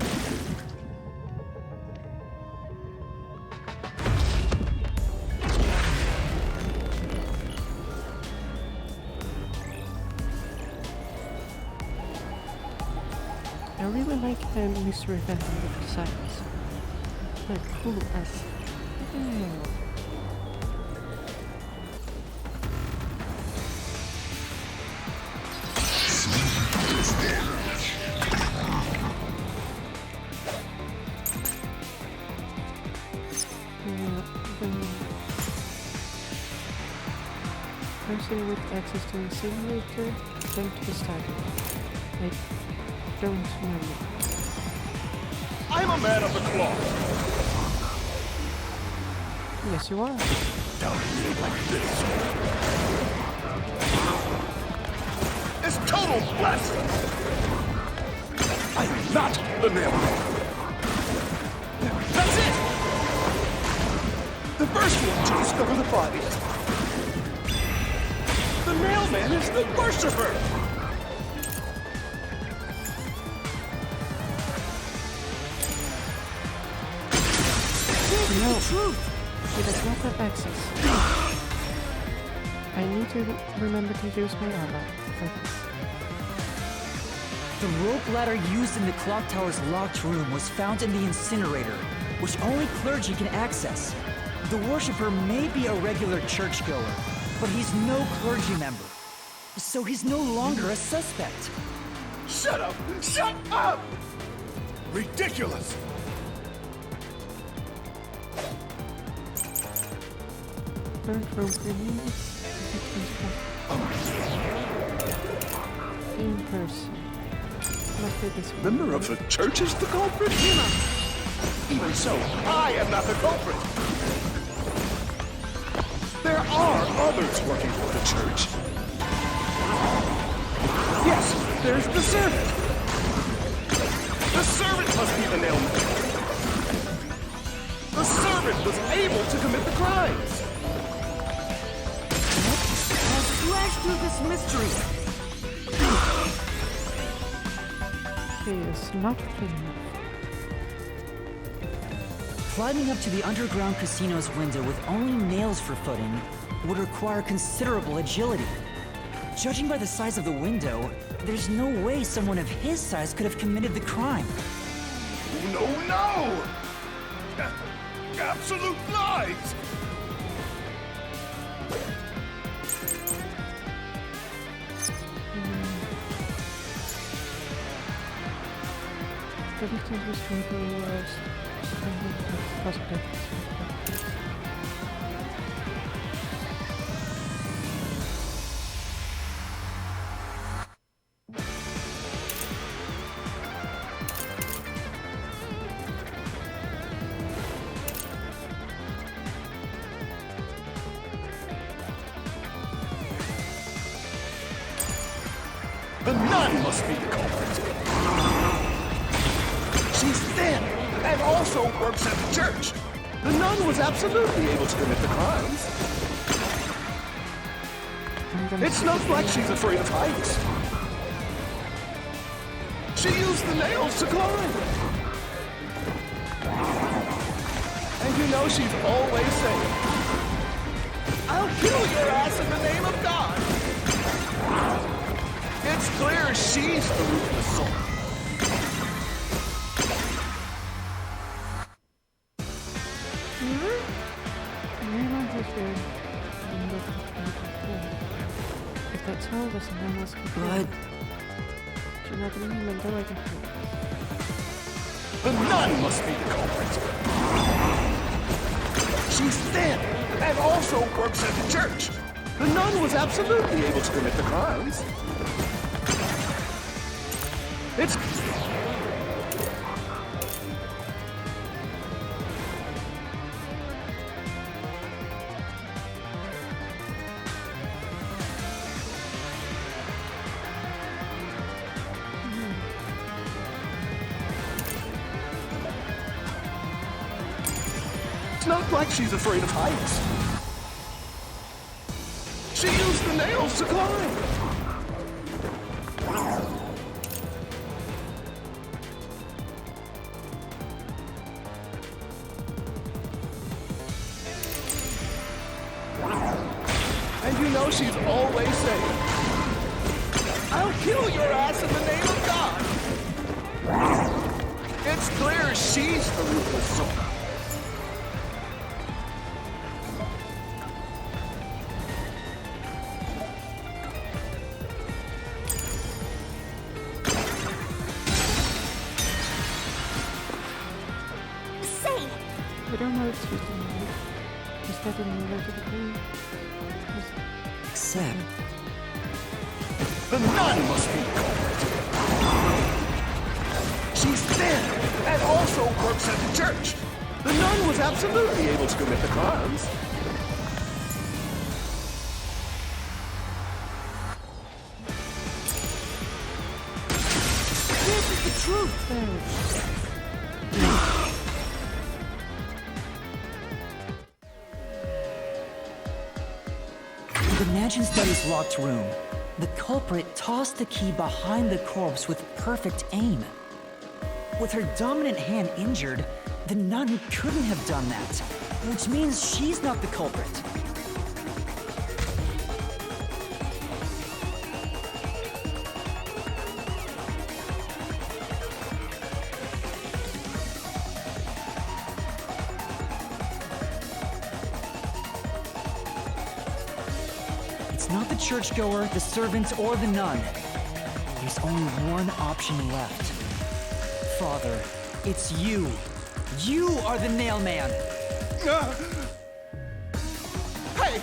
I really like the mystery vending with designs. Like cool as hell. Person with access to a simulator, don't be started. I don't know. I'm a man of the cloth. Yes, you are. Down here like this. It's total blasphemy. I am not the nailman. That's it. The first one to discover the bodies. The mailman is the worshiper! No, she does not have access. I need to remember to use my armor for this. The rope ladder used in the clock tower's locked room was found in the incinerator, which only clergy can access. The worshipper may be a regular churchgoer, but he's no clergy member. So he's no longer a suspect. Shut up! Shut up! Ridiculous! Third room remains. In person. Must be this one. Member of the church is the culprit? Even so, I am not the culprit! There are others working for the church. Yes, there's the servant. The servant must be the nailman. The servant was able to commit the crimes. I'll slash through this mystery. He is not clean enough. Climbing up to the underground casino's window with only nails for footing would require considerable agility. Judging by the size of the window, there's no way someone of his size could have committed the crime. No, no! Absolute lies! The victim was going to hospital. The nun must be the culprit. She's thin and also works at the church. The nun was absolutely able to commit the crimes. It's not like she's afraid of heights. She used the nails to climb. And you know she's always saying, "I'll kill your ass in the name of God." It's clear she's the ruthless soul. If that's all, there's no else But the nun must be the culprit. She's thin and also works at the church. The nun was absolutely able to commit the crimes. It's... It's not like she's afraid of heights. She used the nails to climb. And you know she's always saying, "I'll kill your ass in the name of God." It's clear she's the ruthless Sora. Say, I don't know if she's doing it. Is that in the letter of the game? Except, The nun must be culprit. She's dead and also works at the church. The nun was absolutely able to commit the crimes. This is the truth! There. in the Mansion Study's locked room, the culprit tossed the key behind the corpse with perfect aim. With her dominant hand injured, the nun couldn't have done that, which means she's not the culprit. It's not the churchgoer, the servants, or the nun. There's only one option left. Father, it's you. You are the nailman. Hey,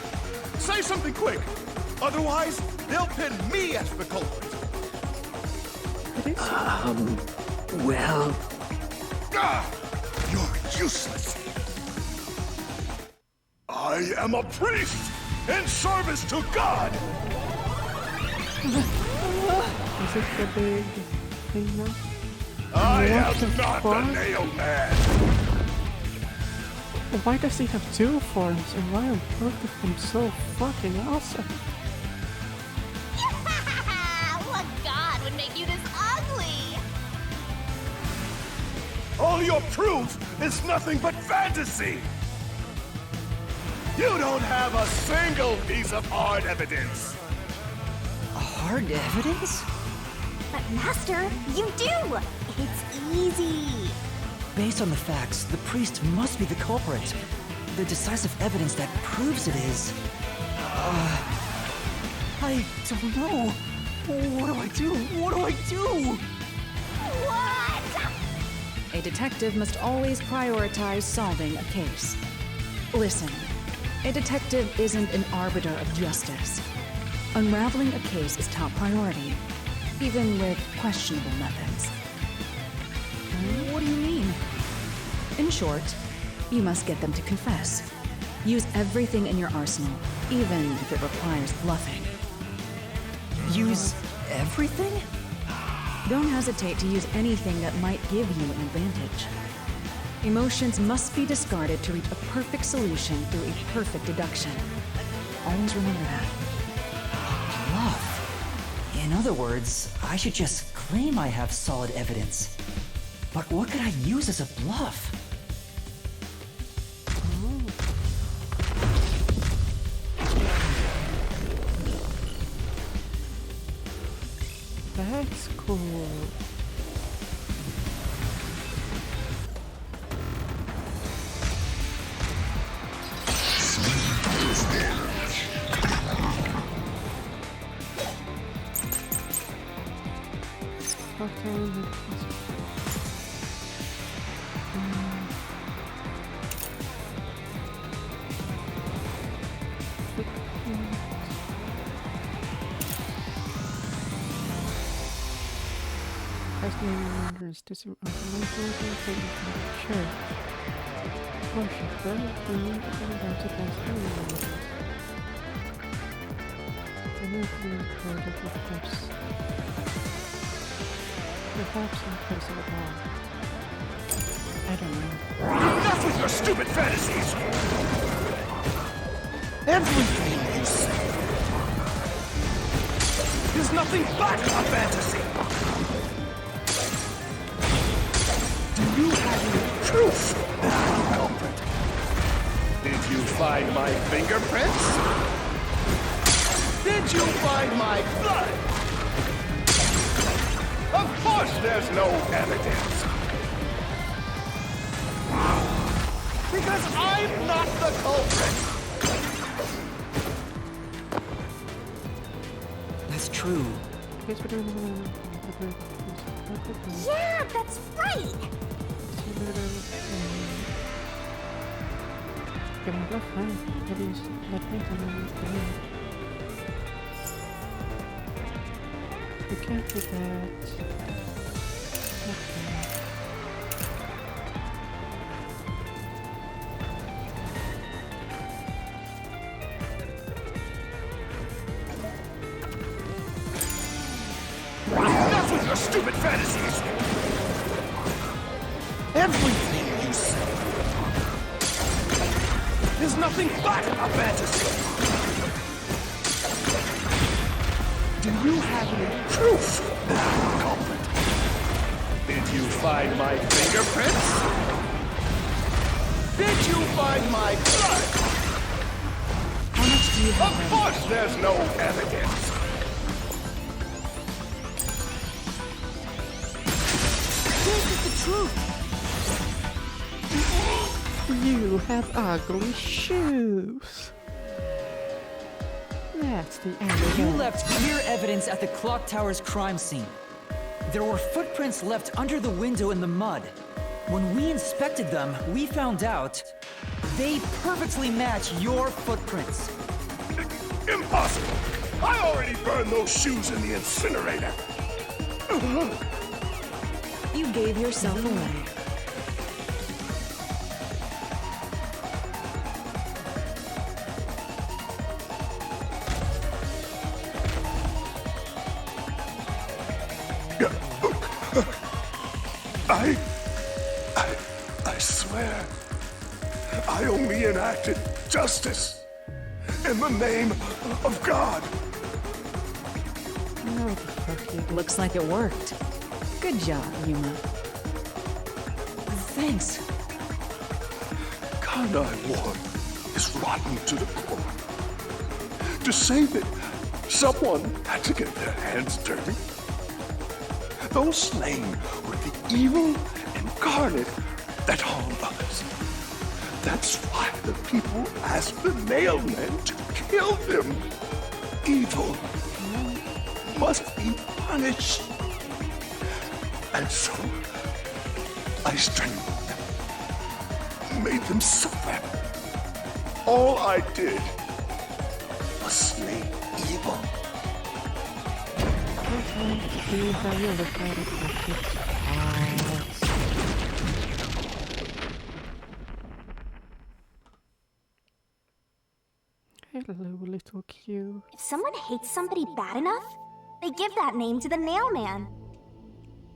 say something quick. Otherwise, they'll pin me as the culprit. Well... You're useless. I am a priest in service to God. Is it the big thing now? I What am the not fuck? the nail man. Why does he have two forms, and why are both of them so fucking awesome? What god would make you this ugly? All your proof is nothing but fantasy. You don't have a single piece of hard evidence. Hard evidence? But Master, you do! It's easy. Based on the facts, the priest must be the culprit. The decisive evidence that proves it is... I don't know. What do I do? What do I do? What? A detective must always prioritize solving a case. Listen, a detective isn't an arbiter of justice. Unraveling a case is top priority, even with questionable methods. What do you mean? In short, you must get them to confess. Use everything in your arsenal, even if it requires bluffing. Use everything? Don't hesitate to use anything that might give you an advantage. Emotions must be discarded to reach a perfect solution through a perfect deduction. Always remember that. Bluff. In other words, I should just claim I have solid evidence. But what could I use as a bluff? That's cool. Okay. As the reminders disarm the taken from the church. Worship them, and about to pass through. The nuclear code of the course. Perhaps in place of a bomb. I don't know. Enough with your stupid fantasies! Everything you say is nothing but a fantasy! Do you have any proof that I'm the culprit? Did you find my fingerprints? Did you find my blood? Of course there's no evidence. Because I'm not the culprit. That's true. Yeah, that's right! You can't do that. Okay. Enough with your stupid fantasies! Everything you say is nothing but a fantasy! Do you have any proof, culprit? Did you find my fingerprints? Did you find my blood? How much do you have? Of course there's no evidence! This is the truth! You have ugly shoes. That's the end of You that. left clear evidence at the clock tower's crime scene. There were footprints left under the window in the mud. When we inspected them, we found out they perfectly match your footprints. Impossible! I already burned those shoes in the incinerator! You gave yourself away. I swear, I only enacted justice in the name of God. No, the fuck you. Looks like it worked. Good job, Yuma. Thanks. Kanai Ward is rotten to the core. To save it, someone had to get their hands dirty. Those slain were the evil incarnate that harm others. That's why the people asked the nailmen to kill them. Evil must be punished. And so, I strangled them, made them suffer. All I did was slay evil. See how you look at it like it's false. Hello, little Q. If someone hates somebody bad enough, they give that name to the Nailman.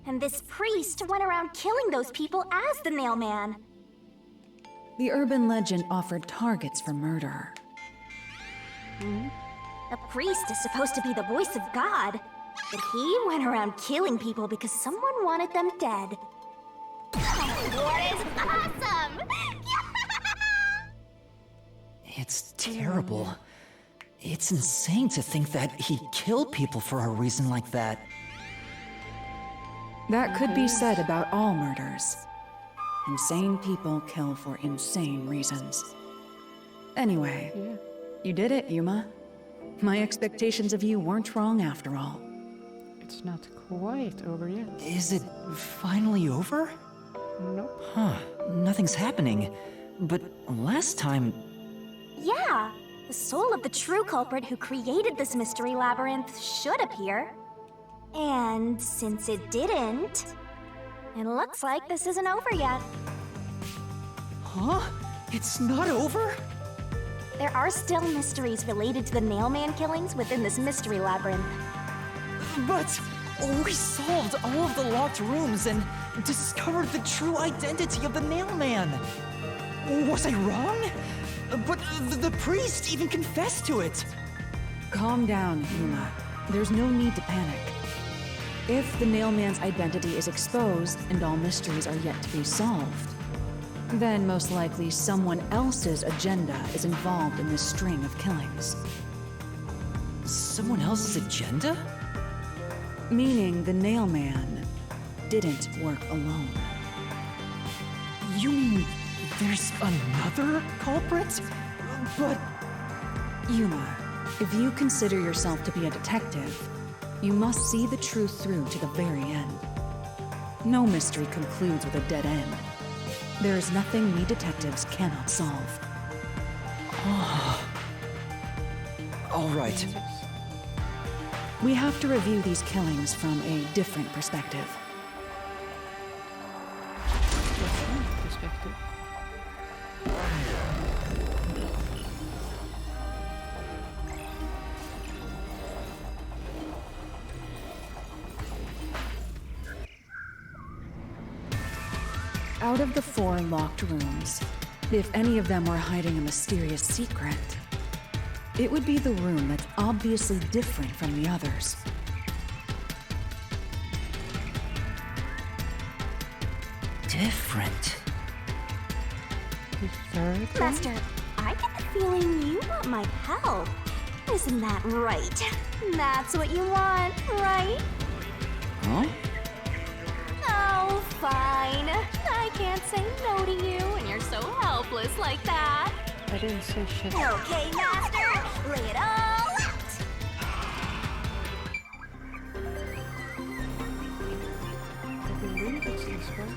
And this priest went around killing those people as the Nailman. The urban legend offered targets for murder. A priest is supposed to be the voice of God, but he went around killing people because someone wanted them dead. What is awesome! It's terrible. It's insane to think that he'd kill people for a reason like that. That could be said about all murders. Insane people kill for insane reasons. Anyway, you did it, Yuma. My expectations of you weren't wrong after all. It's not quite over yet. Is it finally over? Nope. Huh, nothing's happening. But last time... Yeah, the soul of the true culprit who created this mystery labyrinth should appear. And since it didn't, it looks like this isn't over yet. Huh? It's not over? There are still mysteries related to the Nailman killings within this mystery labyrinth. But we solved all of the locked rooms and discovered the true identity of the Nailman. Was I wrong? But the priest even confessed to it. Calm down, Yuma. There's no need to panic. If the Nailman's identity is exposed and all mysteries are yet to be solved, then most likely someone else's agenda is involved in this string of killings. Someone else's agenda? Meaning the nail man didn't work alone. You mean there's another culprit? But... Yuma, if you consider yourself to be a detective, you must see the truth through to the very end. No mystery concludes with a dead end. There is nothing we detectives cannot solve. All right. We have to review these killings from a different perspective. Perspective. Out of the 4 locked rooms, if any of them were hiding a mysterious secret, it would be the room that's obviously different from the others. Different. The third one? Master, I get the feeling you want my help. Isn't that right? That's what you want, right? Huh? Oh, fine. I can't say no to you when you're so helpless like that. I didn't say shit. Okay, Master, lay it all out. I believe it's this one.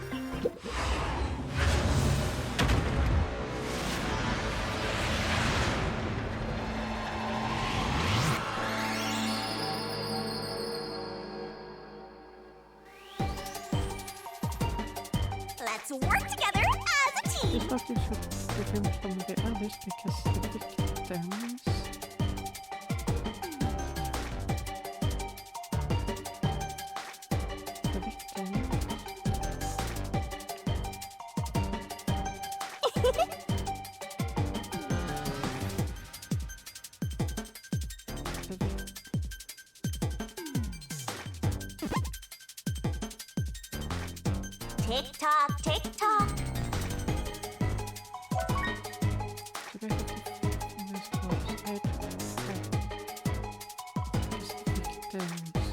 Let's work together as a I team. thought you should prevent some of the others because the victims... The victims... The vic- Tick tock, tick tock. Do I have to find those clothes? I just the victims.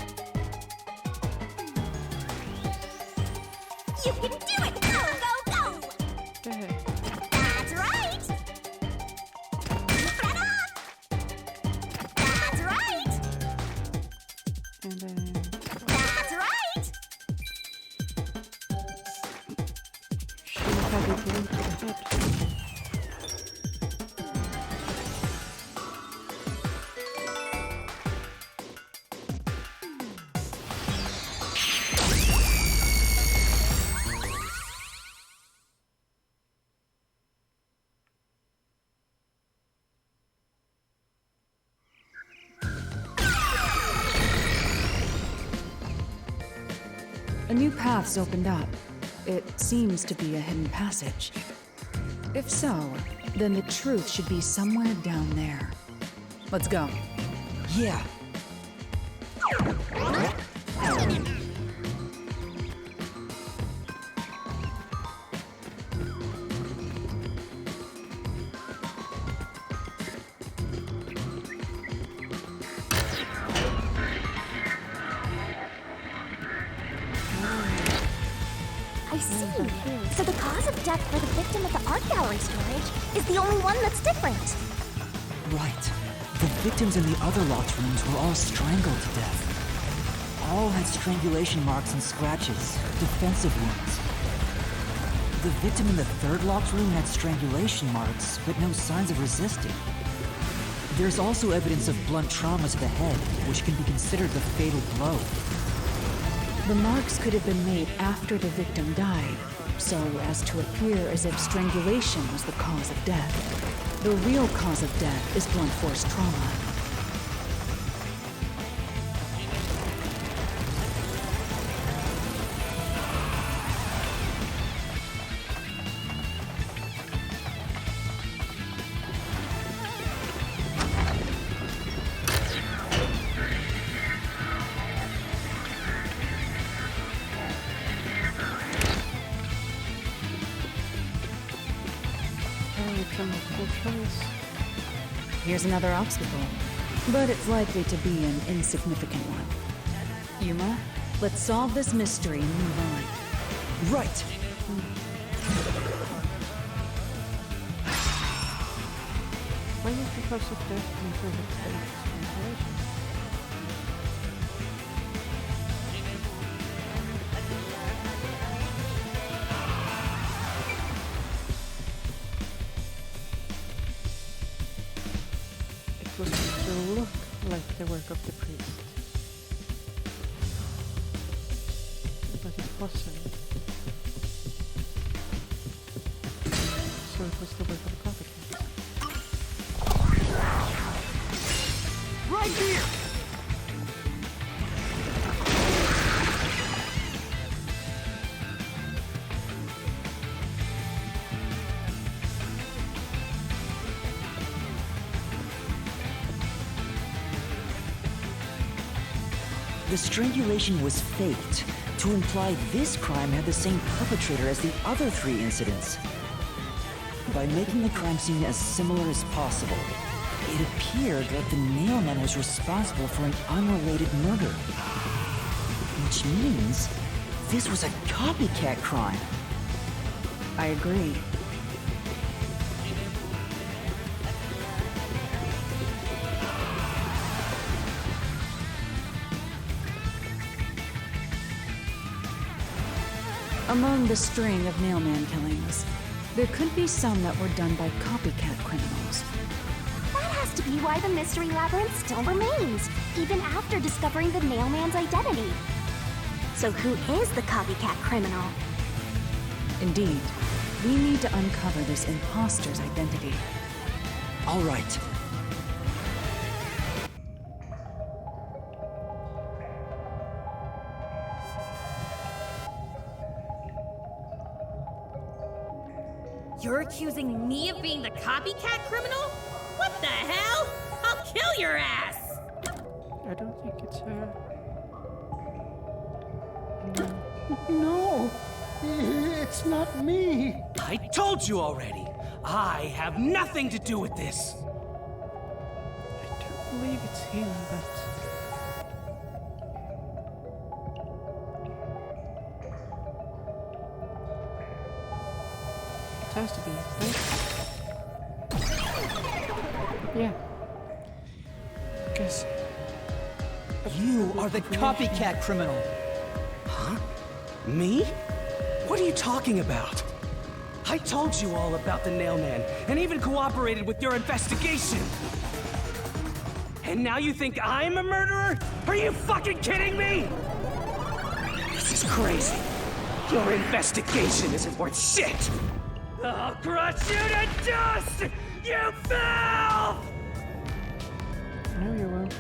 You can do it. Go, go, go. Okay. That's right. Keep that up. That's right. And then... That's right. She had a blue to the head. A new path's opened up. It seems to be a hidden passage. If so, then the truth should be somewhere down there. Let's go. Yeah. I see. So the cause of death for the victim at the art gallery storage is the only one that's different. Right. The victims in the other locked rooms were all strangled to death. All had strangulation marks and scratches, defensive wounds. The victim in the third locked room had strangulation marks, but no signs of resisting. There's also evidence of blunt trauma to the head, which can be considered the fatal blow. The marks could have been made after the victim died, so as to appear as if strangulation was the cause of death. The real cause of death is blunt force trauma. Here's another obstacle, but it's likely to be an insignificant one. Yuma, let's solve this mystery and move on. Right. Why is the cause of death into the fate simulation? It was meant to look like the work of the priest. But it wasn't. So it was the work of the copycat. Right here! The strangulation was faked to imply this crime had the same perpetrator as the other 3 incidents. By making the crime scene as similar as possible, it appeared that the mailman was responsible for an unrelated murder. Which means this was a copycat crime. I agree. Among the string of mailman killings, there could be some that were done by copycat criminals. That has to be why the Mystery Labyrinth still remains, even after discovering the mailman's identity. So who is the copycat criminal? Indeed, we need to uncover this imposter's identity. All right. You're accusing me of being the copycat criminal? What the hell? I'll kill your ass! I don't think it's her. No, it's not me. I told you already. I have nothing to do with this. I don't believe it's him, but... it has to be, right? Yeah. Guess... You are the copycat criminal. Huh? Me? What are you talking about? I told you all about the nailman, and even cooperated with your investigation. And now you think I'm a murderer? Are you fucking kidding me? This is crazy. Your investigation isn't worth shit. I'll crush you to dust, you filth! No, you won't.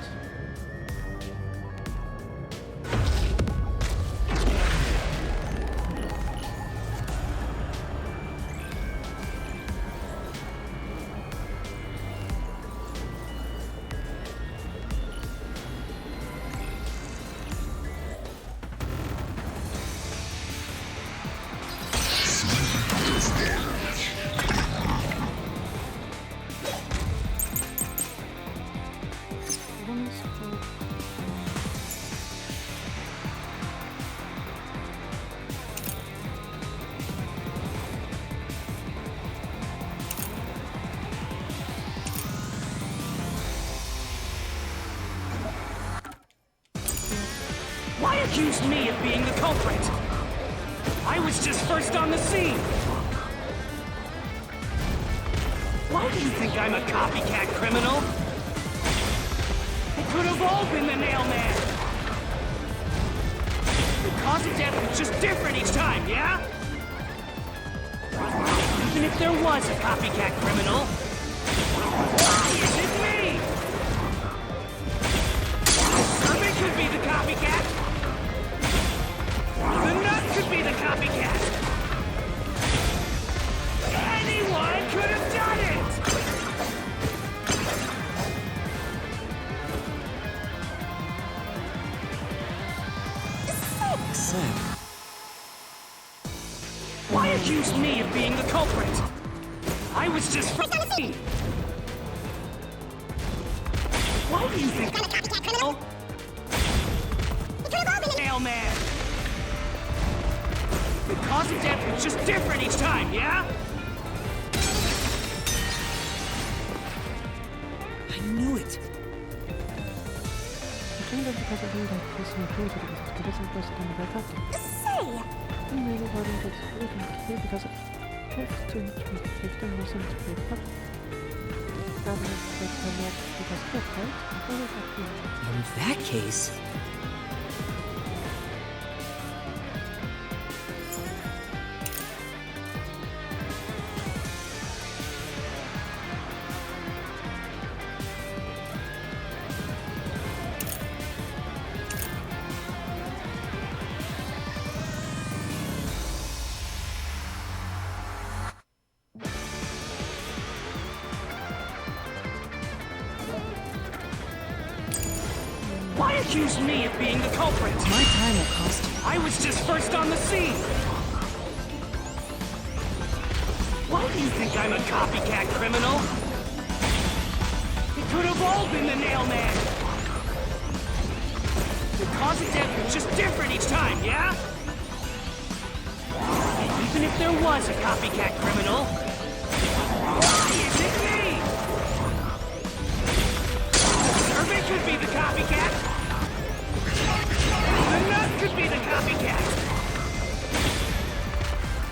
Why accuse me of being the culprit? I was just first on the scene. Why do you think I'm a copycat criminal? It could have all been the nailman. The cause of death was just different each time, yeah? Even if there was a copycat criminal, why is it me? Something could be the copycat. The nut could be the copycat. Anyone could have done it! Why accuse me of being the culprit? I was just first on the scene. Why do you think? It could have nail man! The cause of death was just different each time, yeah? I knew it. Depende de cada um daqueles motivos que doesn't post on the record. Say, You may be worried that it's really because of 15 wasn't paper. Rather than connect because of it, right? What is that mean? In that case... Why accuse me of being the culprit? My time will cost you. I was just first on the scene! Why do you think I'm a copycat criminal? It could have all been the nail man! The cause of death was just different each time, yeah? And even if there was a copycat criminal, why is it me? The servant could be the copycat! The nut could be the copycat!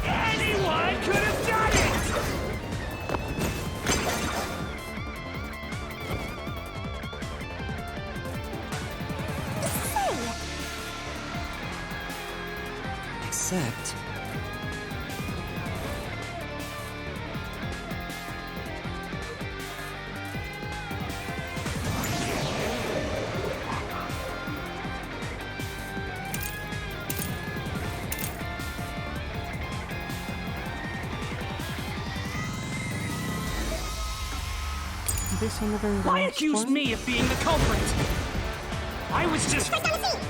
Anyone could have done it! Except... This on the very Why last accuse one? me of being the culprit? I was just... First on the scene!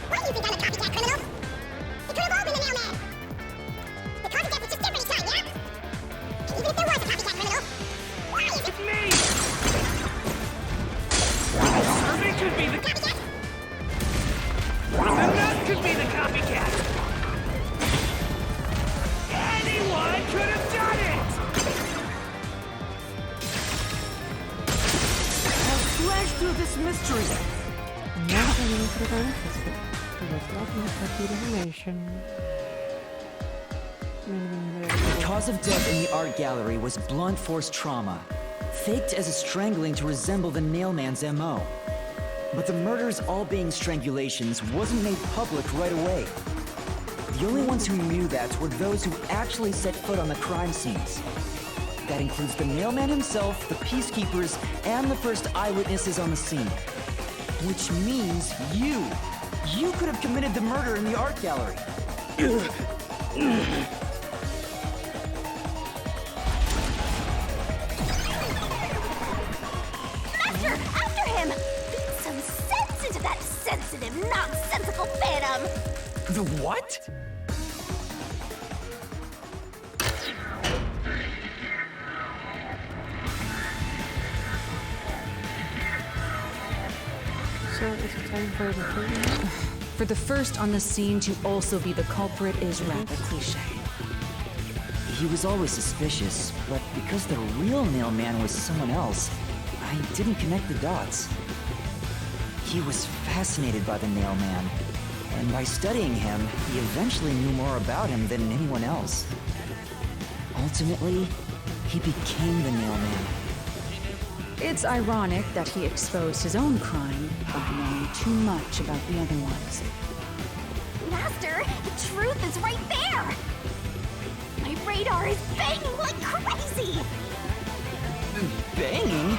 Why do you think I'm a copycat criminal? It could have all been the nail man! The cause of death was just different each time, yeah? And even if there was a copycat criminal, why is it me! The servant could be the... copycat? The nut could be the copycat! Anyone could have done it! Flash through this mystery! Now I'm going to the interested. Let's not miss that information. The cause of death in the art gallery was blunt force trauma, faked as a strangling to resemble the nailman's MO. But the murders all being strangulations wasn't made public right away. The only ones who knew that were those who actually set foot on the crime scenes. That includes the nailman himself, the peacekeepers, and the first eyewitnesses on the scene. Which means you! You could have committed the murder in the art gallery. Master, after him! Beat some sense into that sensitive, nonsensical phantom! The what? So it's time for the thing. For the first on the scene to also be the culprit is rather cliche. He was always suspicious, but because the real nailman was someone else, I didn't connect the dots. He was fascinated by the nailman, and by studying him, he eventually knew more about him than anyone else. Ultimately, he became the nailman. It's ironic that he exposed his own crime by knowing too much about the other ones. Master, the truth is right there! My radar is banging like crazy! Banging?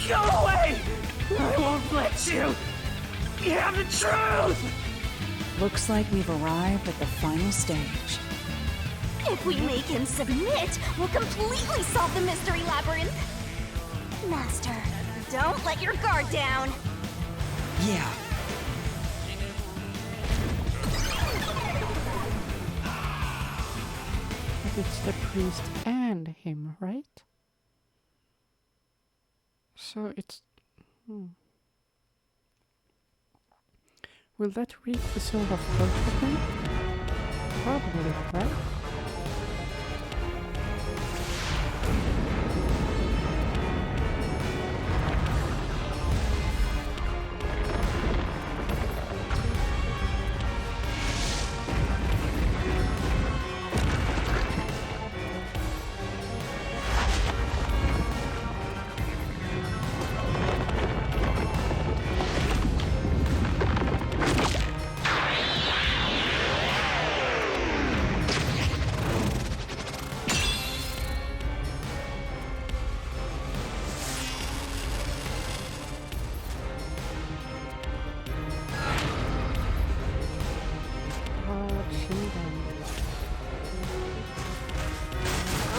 Go away! I won't let you! You have the truth! Looks like we've arrived at the final stage. If we make him submit, we'll completely solve the mystery labyrinth! Master, don't let your guard down! it's the priest and him, right? So it's... Will that reach the soul of both of them? Probably, right?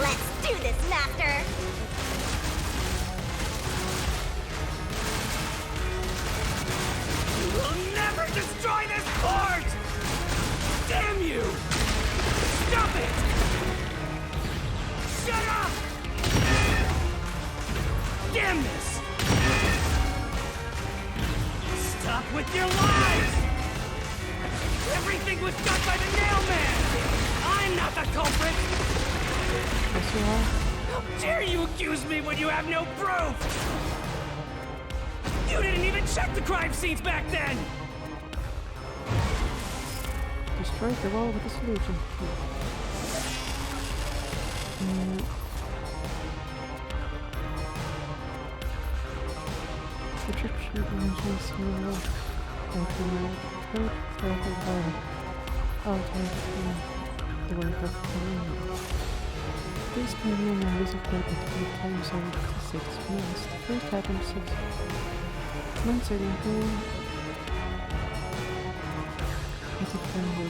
Let's do this, Master! You will never destroy this port! Damn you! Stop it! Shut up! Damn this! Stop with your lies! Everything was done by the Nailman! I'm not the culprit! Yes, you are. How dare you accuse me when you have no proof? You didn't even check the crime scenes back then! Destroy the wall with a solution. The church mentions you the work of communion. This communion now is occurred at 3 times over 6 months. The first happened 6 months ago. Is it friendly?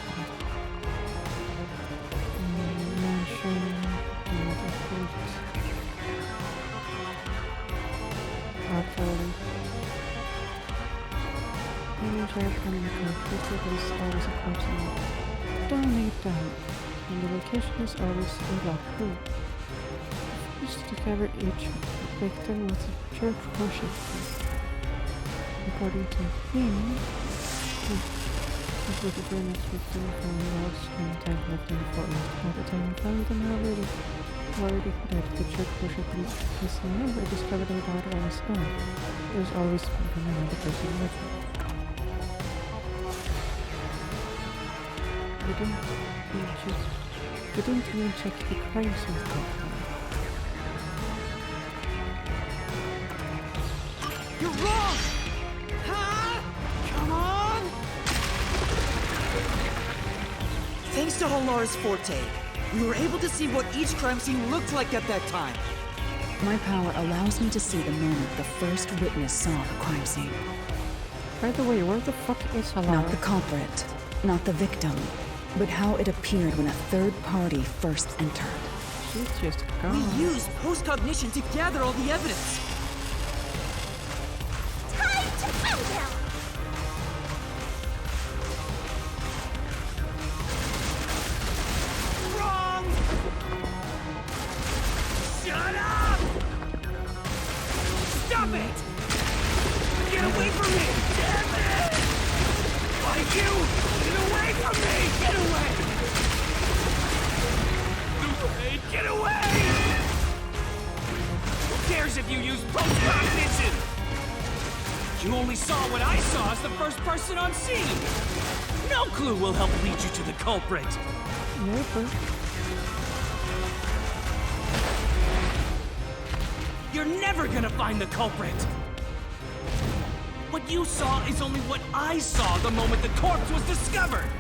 Mansion, another fruit. Actually, manager from the computer is always a person. Don't need down, and the location is always a locked room. First to discover each victim was a church worship. According to him, this was the very next victim from the house and time left in the forest. By the time he found them already dead, the church worship has never discovered a daughter on his own. There's always been another person with him. We didn't even check the crime scene profile. You're wrong! Huh? Come on! Thanks to Halara's forte, we were able to see what each crime scene looked like at that time. My power allows me to see the moment the first witness saw the crime scene. By the way, where the fuck is Halara? Not the culprit, not the victim, but how it appeared when a third party first entered. She's just gone. We used post-cognition to gather all the evidence. Time to end him! Wrong! Shut up! Stop it! Get away from me! Damn it! Why you? Get away from me! Get away! Get away! Who cares if you use post-cognition? You only saw what I saw as the first person on scene! No clue will help lead you to the culprit! Never. You're never gonna find the culprit! What you saw is only what I saw the moment the corpse was discovered!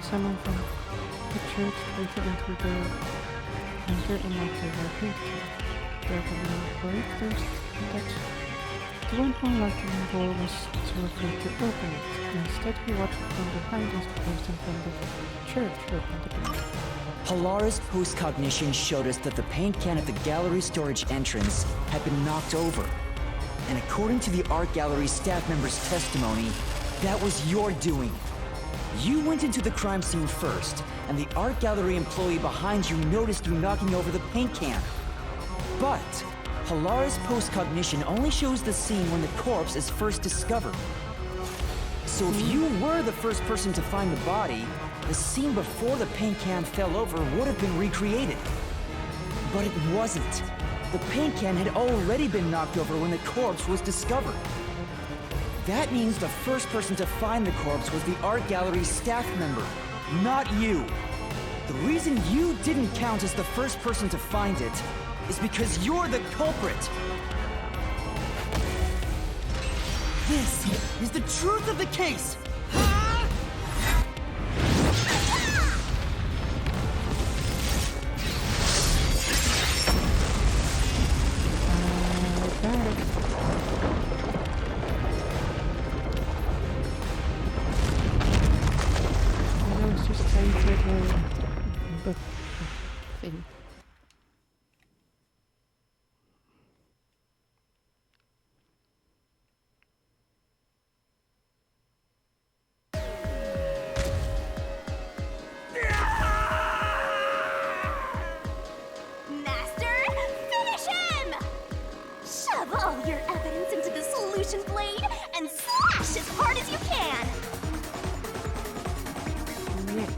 Someone from the church later enter and lock their paint can. They are worried that the one who unlocked the door was too afraid to open it. Instead, he watched from behind as the person from the church opened the door. Halara's post-cognition showed us that the paint can at the gallery storage entrance had been knocked over. And according to the art gallery staff member's testimony, that was your doing. You went into the crime scene first, and the art gallery employee behind you noticed you knocking over the paint can. But Halara's post-cognition only shows the scene when the corpse is first discovered. So if you were the first person to find the body, the scene before the paint can fell over would have been recreated. But it wasn't. The paint can had already been knocked over when the corpse was discovered. That means the first person to find the corpse was the art gallery staff member, not you. The reason you didn't count as the first person to find it is because you're the culprit. This is the truth of the case. Thing. Master, finish him! Shove all your evidence into the solution blade and slash as hard as you can! Yeah.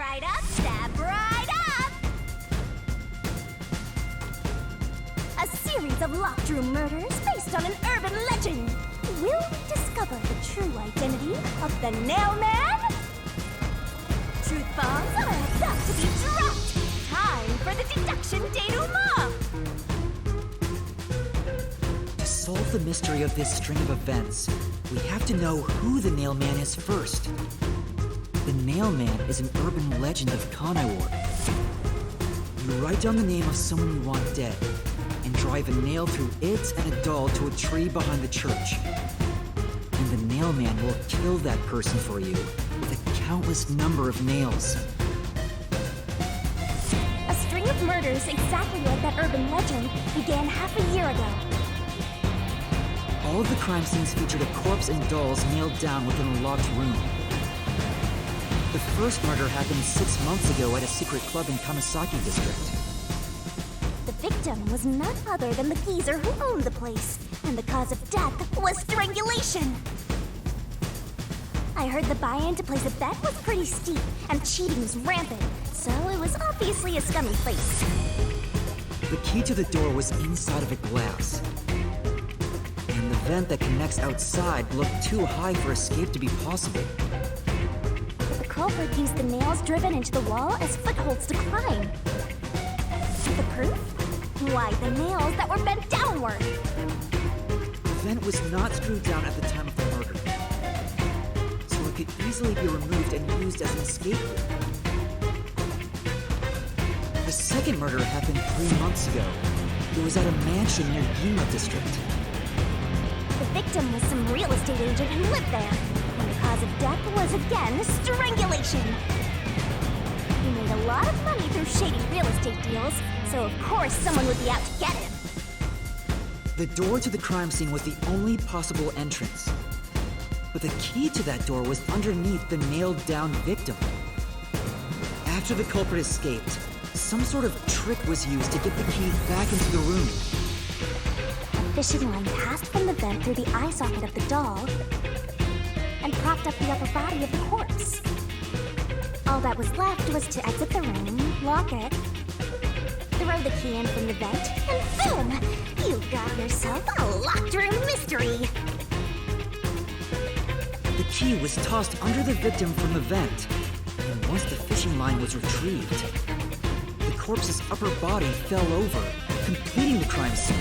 right up, step right up! A series of locked room murders based on an urban legend. Will we discover the true identity of the Nailman? Truth bombs are about to be dropped! Time for the deduction denouement! To solve the mystery of this string of events, we have to know who the Nailman is first. The Nailman is an urban legend of Kanaiwar. You write down the name of someone you want dead, and drive a nail through it and a doll to a tree behind the church. And the Nailman will kill that person for you with a countless number of nails. A string of murders exactly like that urban legend began half a year ago. All of the crime scenes featured a corpse and dolls nailed down within a locked room. The first murder happened 6 months ago at a secret club in Kamasaki district. The victim was none other than the geezer who owned the place, and the cause of death was strangulation. I heard the buy-in to place a bet was pretty steep, and cheating was rampant, so it was obviously a scummy place. The key to the door was inside of a glass. And the vent that connects outside looked too high for escape to be possible. But the culprit used the nails driven into the wall as footholds to climb. The proof? Why, the nails that were bent downward. The vent was not screwed down at the time of the murder, so it could easily be removed and used as an escape route. The second murder happened 3 months ago. It was at a mansion near Gima district. The victim was some real estate agent who lived there, and the cause of death was again strangulation. He made a lot of money through shady real estate deals, so of course someone would be out to get him. The door to the crime scene was the only possible entrance. But the key to that door was underneath the nailed-down victim. After the culprit escaped, some sort of trick was used to get the key back into the room. A fishing line passed from the vent through the eye socket of the doll and propped up the upper body of the corpse. All that was left was to exit the room, lock it, throw the key in from the vent, and boom! You got yourself a locked room mystery! The key was tossed under the victim from the vent, and once the fishing line was retrieved, the corpse's upper body fell over, completing the crime scene.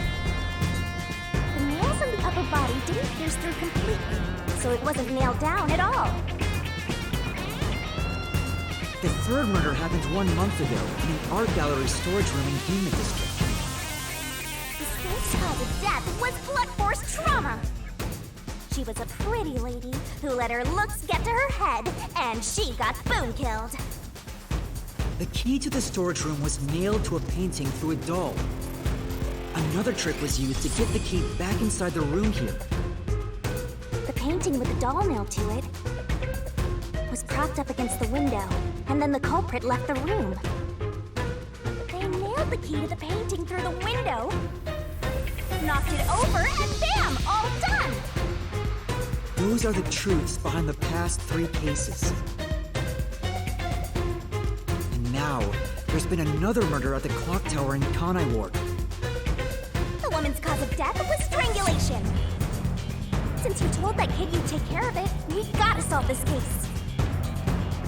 The nails on the upper body didn't pierce through completely, so it wasn't nailed down at all. The third murder happened 1 month ago in an art gallery storage room in Gima district. The snake's cause of death was blunt force trauma. She was a pretty lady who let her looks get to her head, and she got boom killed. The key to the storage room was nailed to a painting through a doll. Another trick was used to get the key back inside the room here. The painting with the doll nailed to it was propped up against the window, and then the culprit left the room. They nailed the key to the painting through the window, knocked it over, and bam! All done! Those are the truths behind the past 3 cases. And now, there's been another murder at the clock tower in Kanaiwar. The woman's cause of death was strangulation. Since you told that kid you'd take care of it, we gotta solve this case.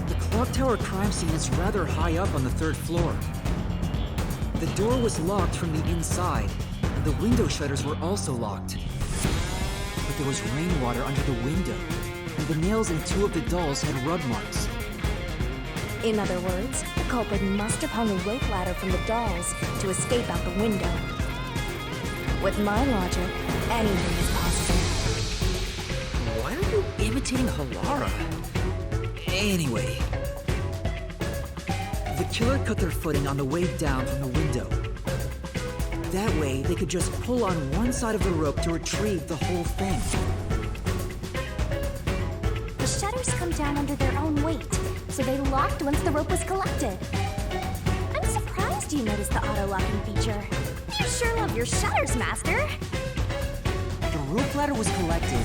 The clock tower crime scene is rather high up on the 3rd floor. The door was locked from the inside, and the window shutters were also locked. But there was rainwater under the window, and the nails in 2 of the dolls had rub marks. In other words, the culprit must have hung a rope ladder from the dolls to escape out the window. With my logic, anything is possible. Why are you imitating Halara? Anyway, the killer cut their footing on the way down from the window. That way, they could just pull on one side of the rope to retrieve the whole thing. The shutters come down under their own weight, so they locked once the rope was collected. I'm surprised you noticed the auto-locking feature. You sure love your shutters, Master. The rope ladder was collected.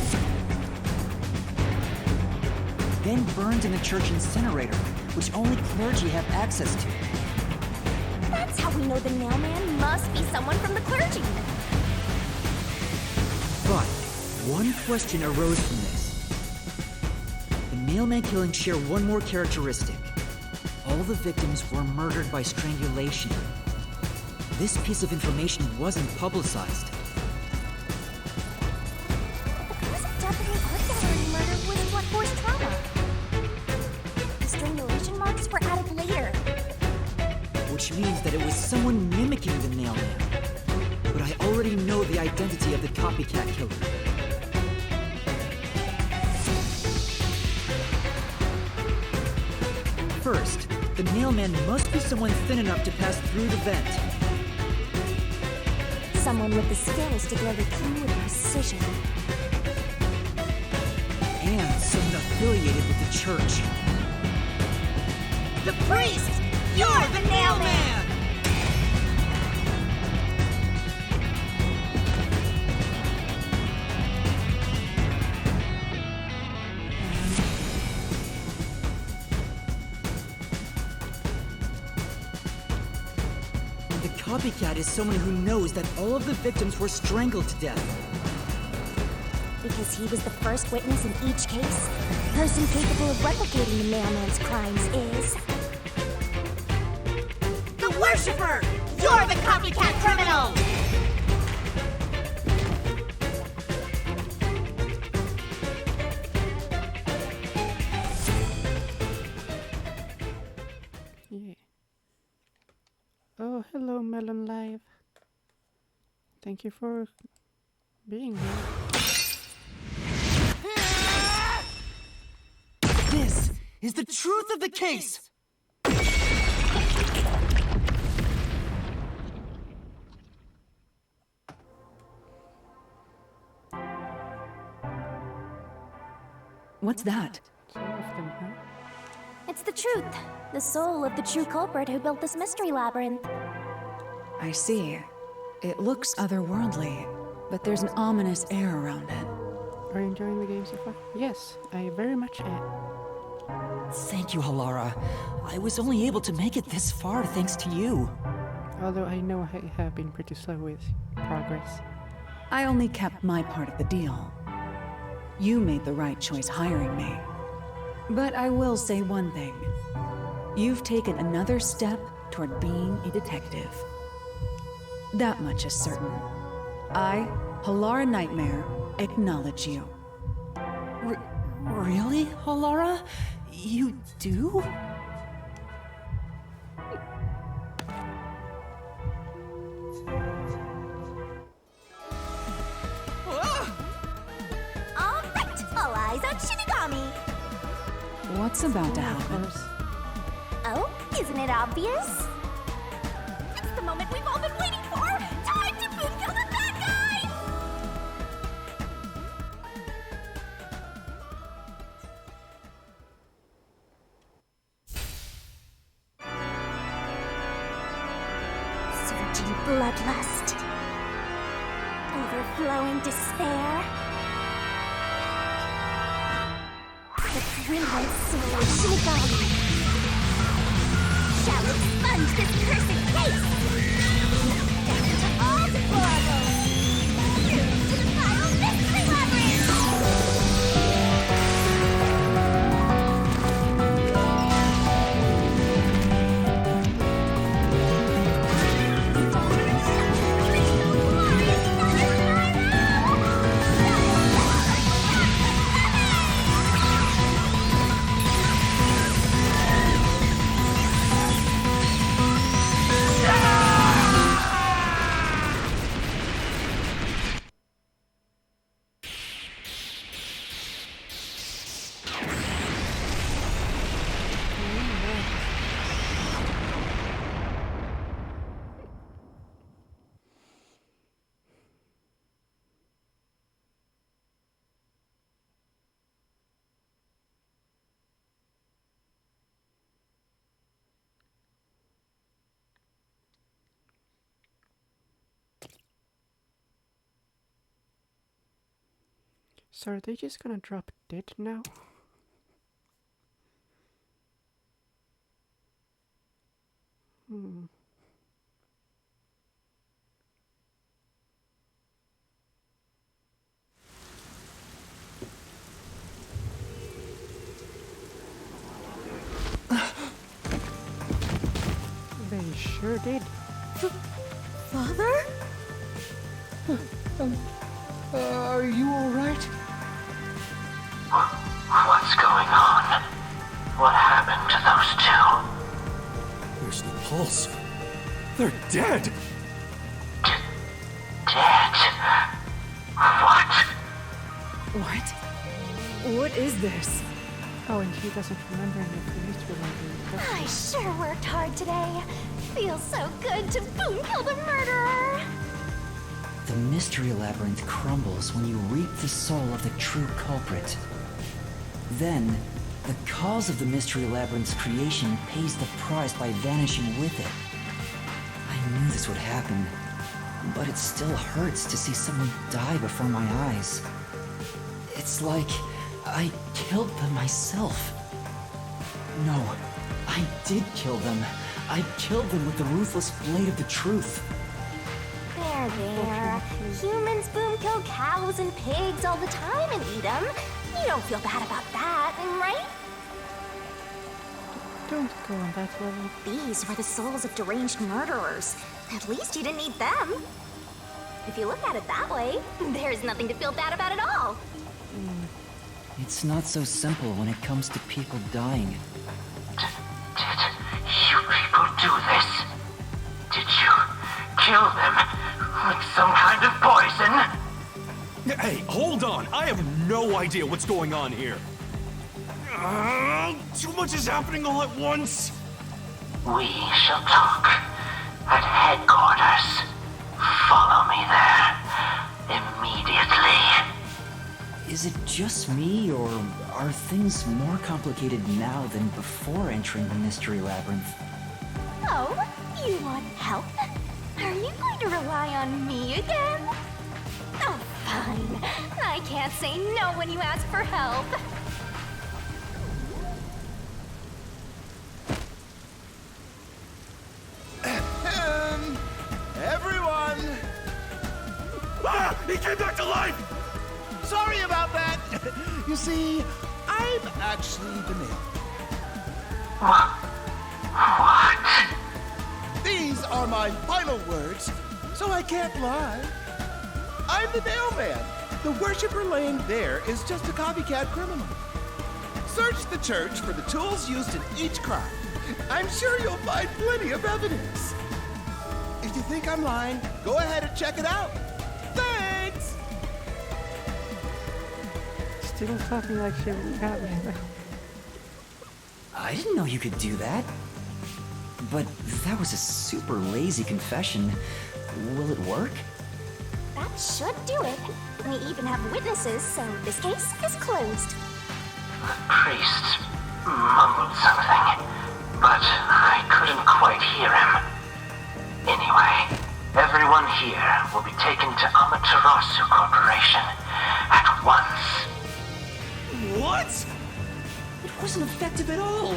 then burned in the church incinerator, which only clergy have access to. That's how we know the mailman must be someone from the clergy. But one question arose from this. The mailman killings share one more characteristic. All the victims were murdered by strangulation. This piece of information wasn't publicized. The cause of death in the art gallery murder was blunt force trauma. The strangulation marks were added later. Which means that it was someone mimicking the mailman. But I already know the identity of the copycat killer. First, the mailman must be someone thin enough to pass through the vent. Someone with the skills to blow the key with precision. And someone affiliated with the church. The priest! You're the mailman! And the copycat is someone who knows that all of the victims were strangled to death. Because he was the first witness in each case, the person capable of replicating the mailman's crimes is... The worshiper! You're the copycat criminal! Yeah. Oh, hello, Melon Live. Thank you for being here. This is the truth of the case! What's that? Two of them, huh? It's the truth. The soul of the true culprit who built this mystery labyrinth. I see. It looks otherworldly, but there's an ominous air around it. Are you enjoying the game so far? Yes, I very much am. Thank you, Halara. I was only able to make it this far thanks to you. Although I know I have been pretty slow with progress. I only kept my part of the deal. You made the right choice hiring me. But I will say one thing. You've taken another step toward being a detective. That much is certain. I, Halara Nightmare, acknowledge you. Really, Halara? You do? All right, all eyes on Shinigami. What's about to Of happen? course. Oh, isn't it obvious? It's the moment we've all been waiting for! Time to boom kill the bad guy! Surging bloodlust. Overflowing despair. The brilliant soul of Shinigami shall expunge this cursed case! Death to all deplorables! Through to the final mystery labyrinth! So are they just gonna drop dead now? They sure did. Father? Are you alright? What's going on? What happened to those two? Where's the pulse? They're dead! Dead? What? What is this? Oh, and he doesn't remember any of the mystery library. I sure worked hard today. Feels so good to boom kill the murderer. The mystery labyrinth crumbles when you reap the soul of the true culprit. Then, the cause of the mystery labyrinth's creation pays the price by vanishing with it. I knew this would happen, but it still hurts to see someone die before my eyes. It's like I killed them myself. No, I did kill them. I killed them with the ruthless blade of the truth. There. Humans boom kill cows and pigs all the time and eat them. You don't feel bad about that, right? Don't go on that level. These were the souls of deranged murderers. At least you didn't eat them. If you look at it that way, there's nothing to feel bad about at all. It's not so simple when it comes to people dying. Did you people do this? Did you kill them with some kind of poison? Hey, hold on! I have no idea what's going on here. Too much is happening all at once. We shall talk at headquarters. Follow me there immediately. Is it just me, or are things more complicated now than before entering the mystery labyrinth? Oh, you want help? Are you going to rely on me again? Oh, fine. I can't say no when you ask for help. Everyone! Ah! He came back to life! Sorry about that! You see, I'm actually the nail. What? These are my final words, so I can't lie. I'm the Nailman. The worshiper laying there is just a copycat criminal. Search the church for the tools used in each crime. I'm sure you'll find plenty of evidence. If you think I'm lying, go ahead and check it out. Thanks! Still talking like she got me. I didn't know you could do that. But that was a super lazy confession. Will it work? That should do it. We even have witnesses, so this case is closed. The priest mumbled something, but I couldn't quite hear him. Anyway, everyone here will be taken to Amaterasu Corporation at once. What? It wasn't effective at all.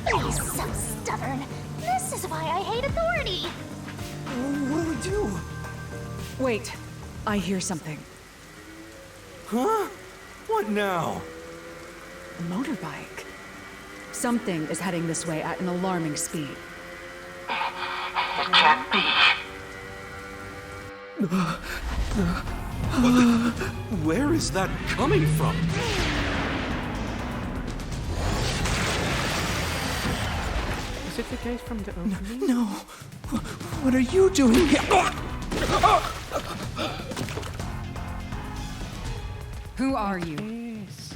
He's so stubborn. This is why I hate authority. What do we do? Wait, I hear something. Huh? What now? A motorbike. Something is heading this way at an alarming speed. It can't be. Where is that coming from? Is it the case from the opening? No. What are you doing here? Who are you? Yes.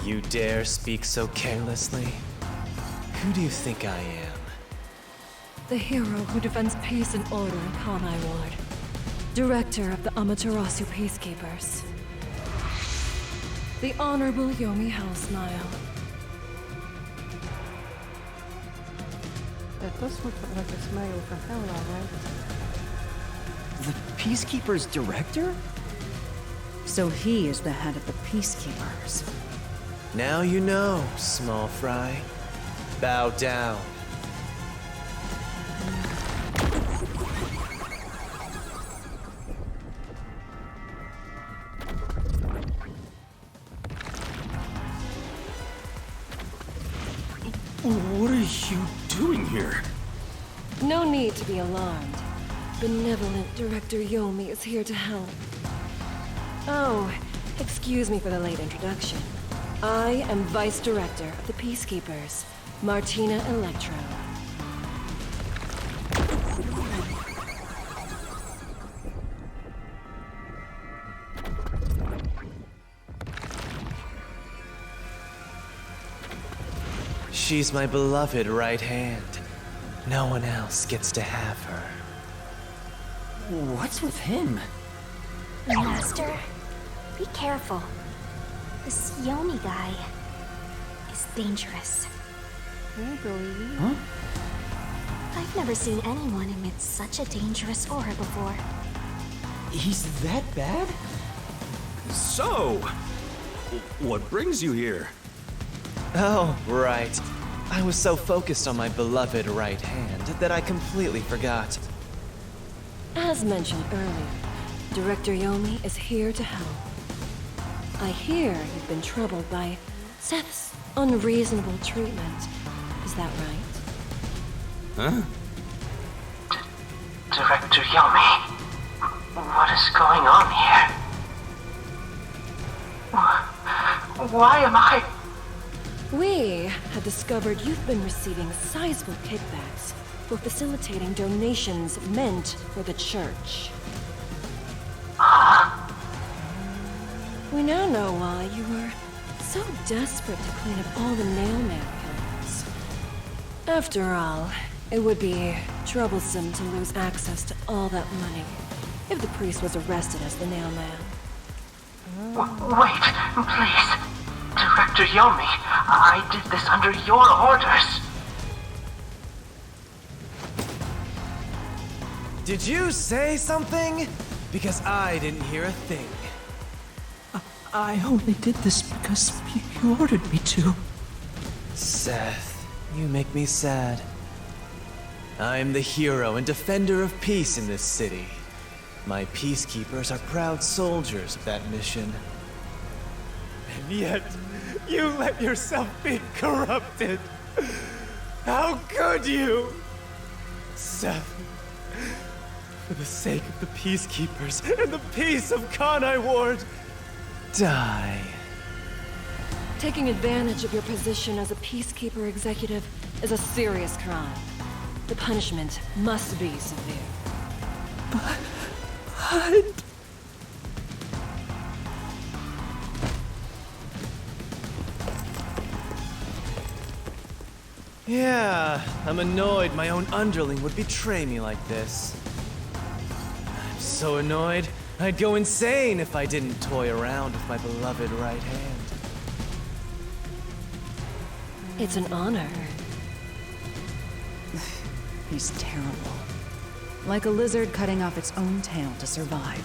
You dare speak so carelessly? Who do you think I am? The hero who defends peace and order in Kanai Ward. Director of the Amaterasu Peacekeepers. The Honorable Yomi Hellsmile. That does look like a smile from hell, alright? The Peacekeeper's director? So he is the head of the Peacekeepers. Now you know, small fry. Bow down. What are you doing here? No need to be alarmed. Benevolent Director Yomi is here to help. Oh, excuse me for the late introduction. I am Vice Director of the Peacekeepers, Martina Electro. She's my beloved right hand. No one else gets to have her. What's with him? Master, be careful. This Yomi guy is dangerous. Huh? I've never seen anyone emit such a dangerous aura before. He's that bad? So, what brings you here? Oh, right. I was so focused on my beloved right hand that I completely forgot. As mentioned earlier, Director Yomi is here to help. I hear you've been troubled by Seth's unreasonable treatment. Is that right? Huh? Director Yomi, what is going on here? Why am I... We have discovered you've been receiving sizable kickbacks for facilitating donations meant for the church. We now know why you were so desperate to clean up all the Nailman killings. After all, it would be troublesome to lose access to all that money if the priest was arrested as the Nailman. Wait, please. Director Yomi, I did this under your orders. Did you say something? Because I didn't hear a thing. I only did this because you ordered me to. Seth, you make me sad. I'm the hero and defender of peace in this city. My peacekeepers are proud soldiers of that mission. And yet, you let yourself be corrupted. How could you? Seth, for the sake of the peacekeepers and the peace of Kanai Ward, die. Taking advantage of your position as a peacekeeper executive is a serious crime. The punishment must be severe. But... Yeah, I'm annoyed my own underling would betray me like this. I'm so annoyed, I'd go insane if I didn't toy around with my beloved right hand. It's an honor. He's terrible. Like a lizard cutting off its own tail to survive.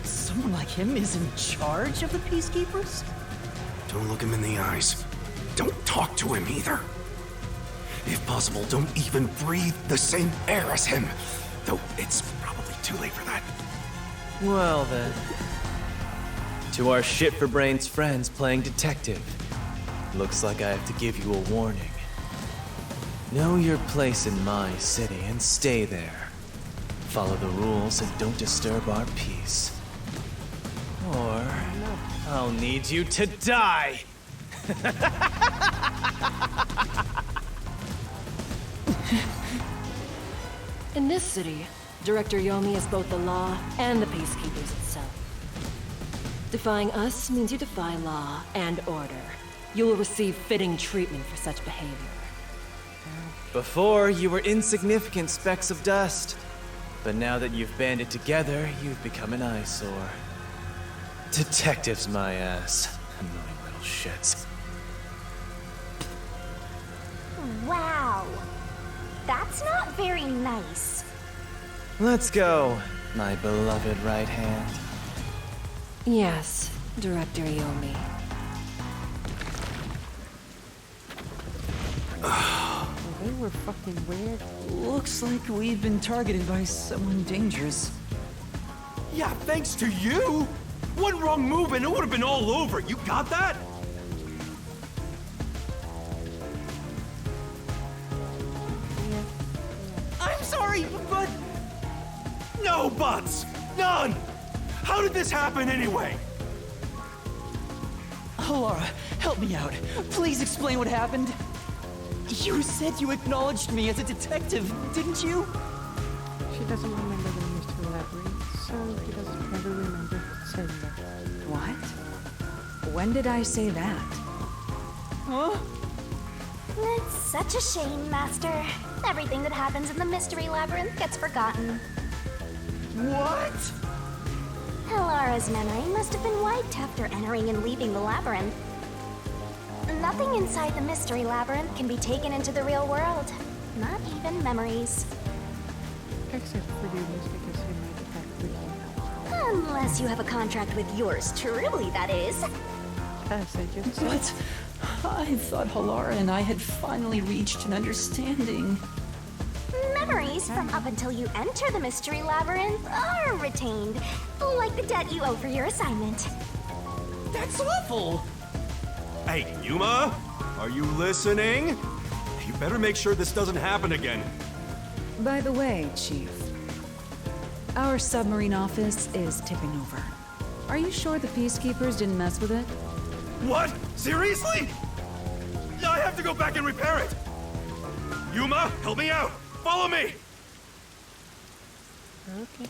Someone like him is in charge of the Peacekeepers? Don't look him in the eyes. Don't talk to him either. If possible, don't even breathe the same air as him. Though it's probably too late for that. Well then. To our shit-for-brains friends playing detective. Looks like I have to give you a warning. Know your place in my city and stay there. Follow the rules and don't disturb our peace. Or I'll need you to die! In this city, Director Yomi is both the law and the Peacekeepers itself. Defying us means you defy law and order. You will receive fitting treatment for such behavior. Before, you were insignificant specks of dust. But now that you've banded together, you've become an eyesore. Detectives, my ass. Annoying little shits. Wow. That's not very nice. Let's go, my beloved right hand. Yes, Director Yomi. They were fucking weird. Looks like we've been targeted by someone dangerous. Yeah, thanks to you! One wrong move and it would have been all over. You got that? buts! None! How did this happen anyway? Halara, help me out. Please explain what happened. You said you acknowledged me as a detective, didn't you? She doesn't remember the mystery labyrinth, so she doesn't ever remember saying that. What? When did I say that? Huh? It's such a shame, Master. Everything that happens in the mystery labyrinth gets forgotten. What? Halara's memory must have been wiped after entering and leaving the labyrinth. Nothing inside the mystery labyrinth can be taken into the real world. Not even memories. Except for Eunice, because he made it back with you. Unless you have a contract with yours truly, that is. As I just said. But I thought Halara and I had finally reached an understanding. Memories from up until you enter the mystery labyrinth are retained, like the debt you owe for your assignment. That's awful! Hey, Yuma? Are you listening? You better make sure this doesn't happen again. By the way, Chief, our submarine office is tipping over. Are you sure the Peacekeepers didn't mess with it? What? Seriously? I have to go back and repair it! Yuma, help me out! Follow me! Okay.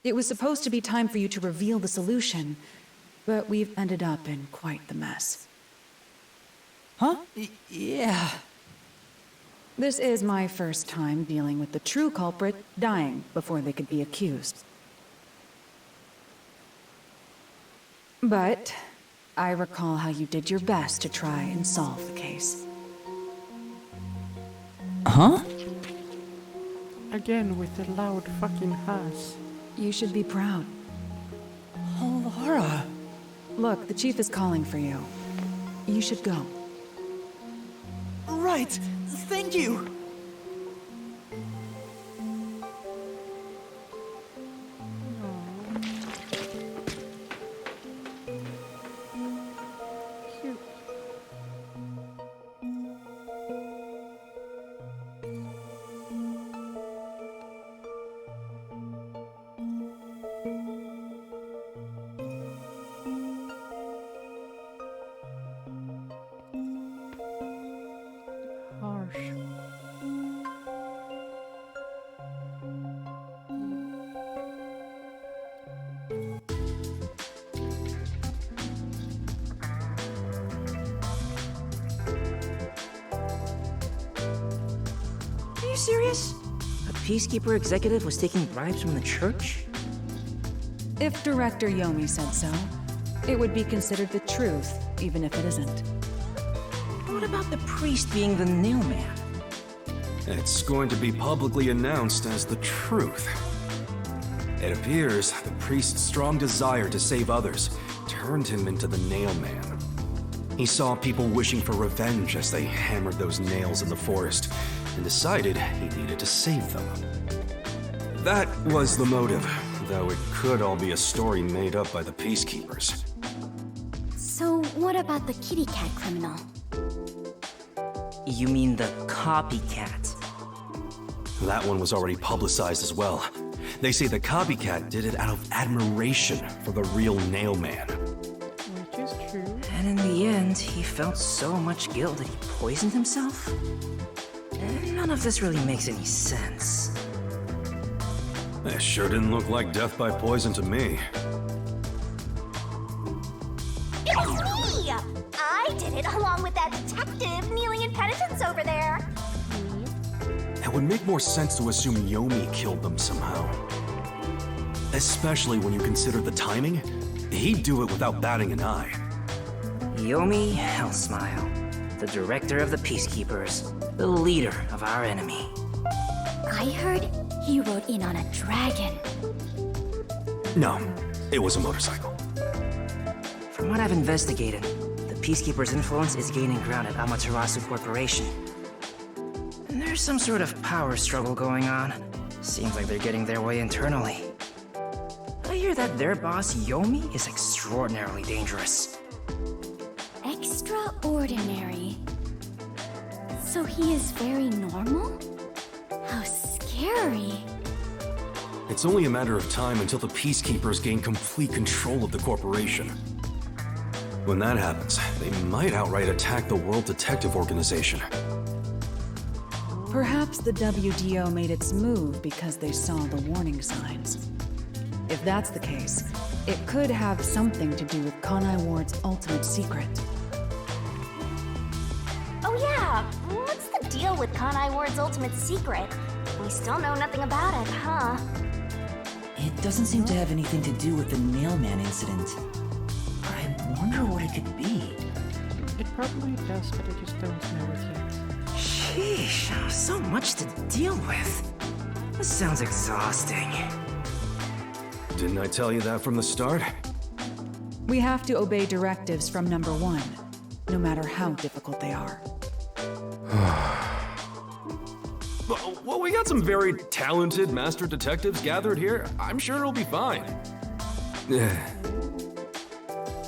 It was supposed to be time for you to reveal the solution, but we've ended up in quite the mess. Huh? Yeah. This is my first time dealing with the true culprit dying before they could be accused. But I recall how you did your best to try and solve the case. Huh? Again with the loud fucking huss. You should be proud. Halara. Look, the chief is calling for you. You should go. Right. Thank you. Cute. Harsh. Are you serious? A Peacekeeper executive was taking bribes from the church? If Director Yomi said so, it would be considered the truth, even if it isn't. What about the priest being the nail man? It's going to be publicly announced as the truth. It appears the priest's strong desire to save others turned him into the nail man. He saw people wishing for revenge as they hammered those nails in the forest, and decided he needed to save them. That was the motive, though it could all be a story made up by the Peacekeepers. So, what about the kitty cat criminal? You mean the copycat? That one was already publicized as well. They say the copycat did it out of admiration for the real nail man. Which is true. And in the end, he felt so much guilt that he poisoned himself? None of this really makes any sense. It sure didn't look like death by poison to me. It's me! I did it along with that detective kneeling in penitence over there. It would make more sense to assume Yomi killed them somehow. Especially when you consider the timing. He'd do it without batting an eye. Yomi Hellsmile, the director of the Peacekeepers, the leader of our enemy. I heard he rode in on a dragon. No, it was a motorcycle. From what I've investigated, the Peacekeepers' influence is gaining ground at Amaterasu Corporation. And there's some sort of power struggle going on. Seems like they're getting their way internally. I hear that their boss, Yomi, is extraordinarily dangerous. Extraordinary. So he is very normal? How scary. It's only a matter of time until the Peacekeepers gain complete control of the corporation. When that happens, they might outright attack the World Detective Organization. Perhaps the WDO made its move because they saw the warning signs. If that's the case, it could have something to do with Conai Ward's ultimate secret. Oh yeah, what's the deal with Conai Ward's ultimate secret? We still know nothing about it, huh? It doesn't seem to have anything to do with the Nailman incident. I wonder what it could be. It probably does, but I just don't know it yet. Sheesh, so much to deal with. This sounds exhausting. Didn't I tell you that from the start? We have to obey directives from number one, no matter how difficult they are. Well, we got some very talented master detectives gathered here. I'm sure it'll be fine.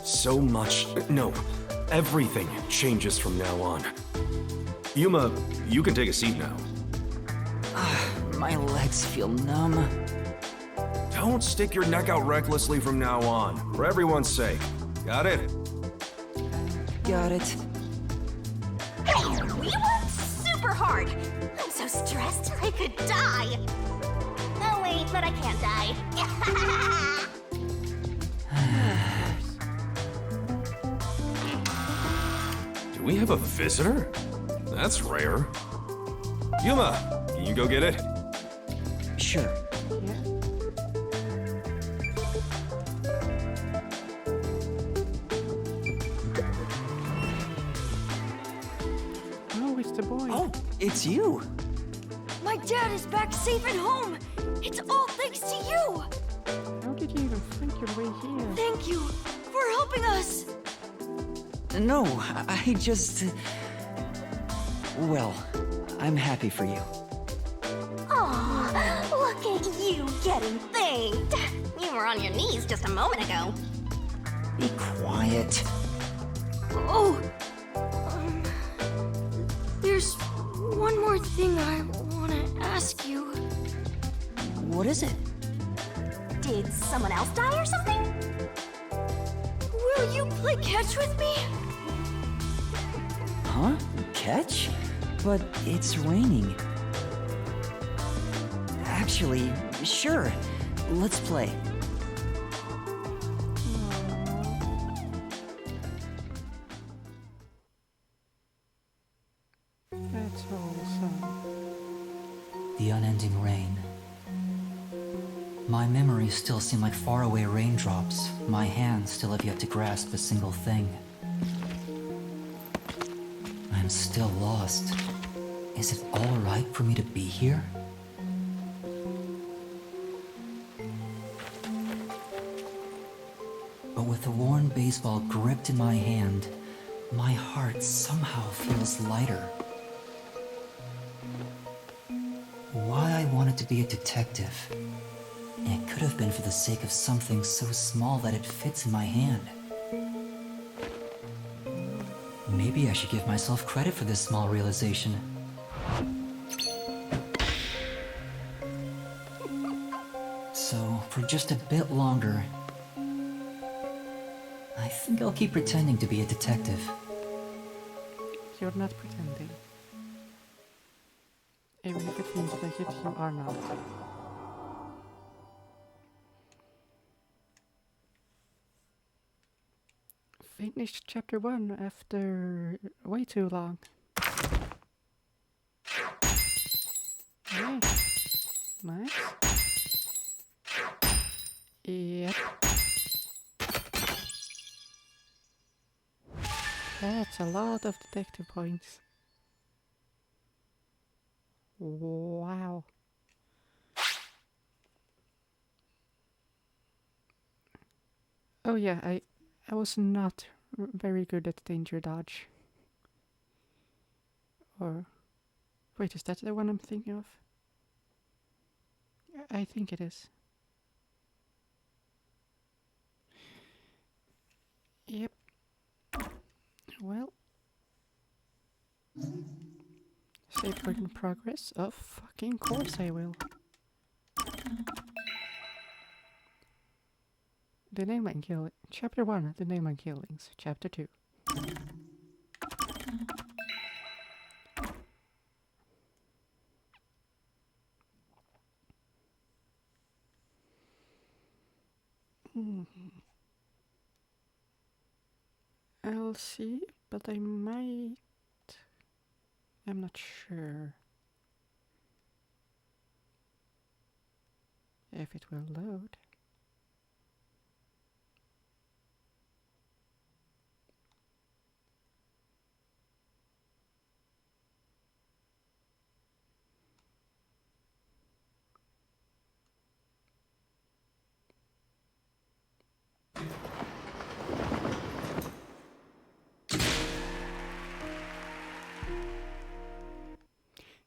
So much. No, everything changes from now on. Yuma, you can take a seat now. My legs feel numb. Don't stick your neck out recklessly from now on, for everyone's sake. Got it? Got it. Hey, we worked super hard! I'm so stressed, I could die! Oh wait, but I can't die. Do we have a visitor? That's rare. Yuma, can you go get it? Sure. Oh, it's the boy. Oh, it's you. My dad is back safe at home. It's all thanks to you. How did you even find your way here? Thank you for helping us. No, I just... Well, I'm happy for you. Aw, look at you getting thanked. You were on your knees just a moment ago. Be quiet. Oh, there's one more thing I want to ask you. What is it? Did someone else die or something? Will you play catch with me? Huh? Catch? But it's raining. Actually, sure. Let's play. That's wholesome. The unending rain. My memories still seem like faraway raindrops. My hands still have yet to grasp a single thing. I'm still lost. Is it all right for me to be here? But with the worn baseball gripped in my hand, my heart somehow feels lighter. Why I wanted to be a detective. It could have been for the sake of something so small that it fits in my hand. Maybe I should give myself credit for this small realization. So, for just a bit longer, I think I'll keep pretending to be a detective. You're not pretending. Even if it feels like it, you are not. Finished chapter 1 after way too long. Yeah. Nice. Yep. That's a lot of detective points. Wow. Oh yeah, I was not very good at danger dodge. Or wait, is that the one I'm thinking of? I think it is. Yep. Well. Save work in progress? Of fucking course I will. The Nailman Killing. Chapter 1, The Nailman Killings. Chapter 2. I'll see, but I might... I'm not sure if it will load.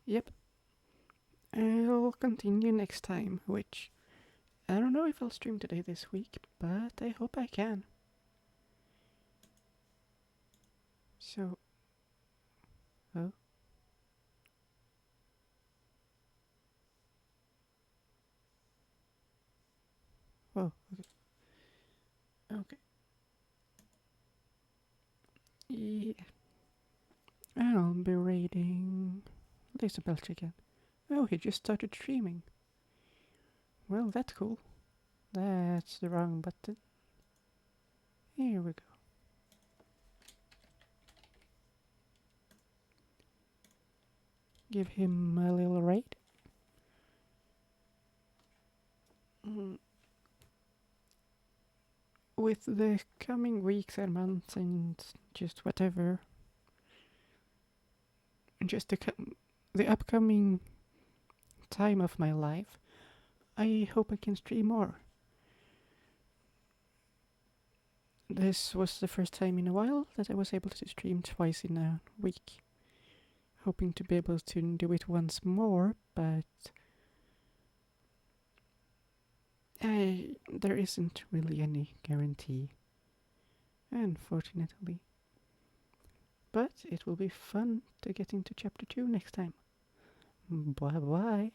Yep. I'll continue next time, which I don't know if I'll stream today this week, but I hope I can. So, oh. Oh, okay. Okay. Yeah. I'll be raiding Isabel again. Oh, he just started streaming. Well, that's cool. That's the wrong button. Here we go. Give him a little raid. With the coming weeks and months and just whatever, just the upcoming time of my life, I hope I can stream more. This was the first time in a while that I was able to stream twice in a week. Hoping to be able to do it once more, but there isn't really any guarantee, unfortunately. But it will be fun to get into chapter 2 next time. Bye bye.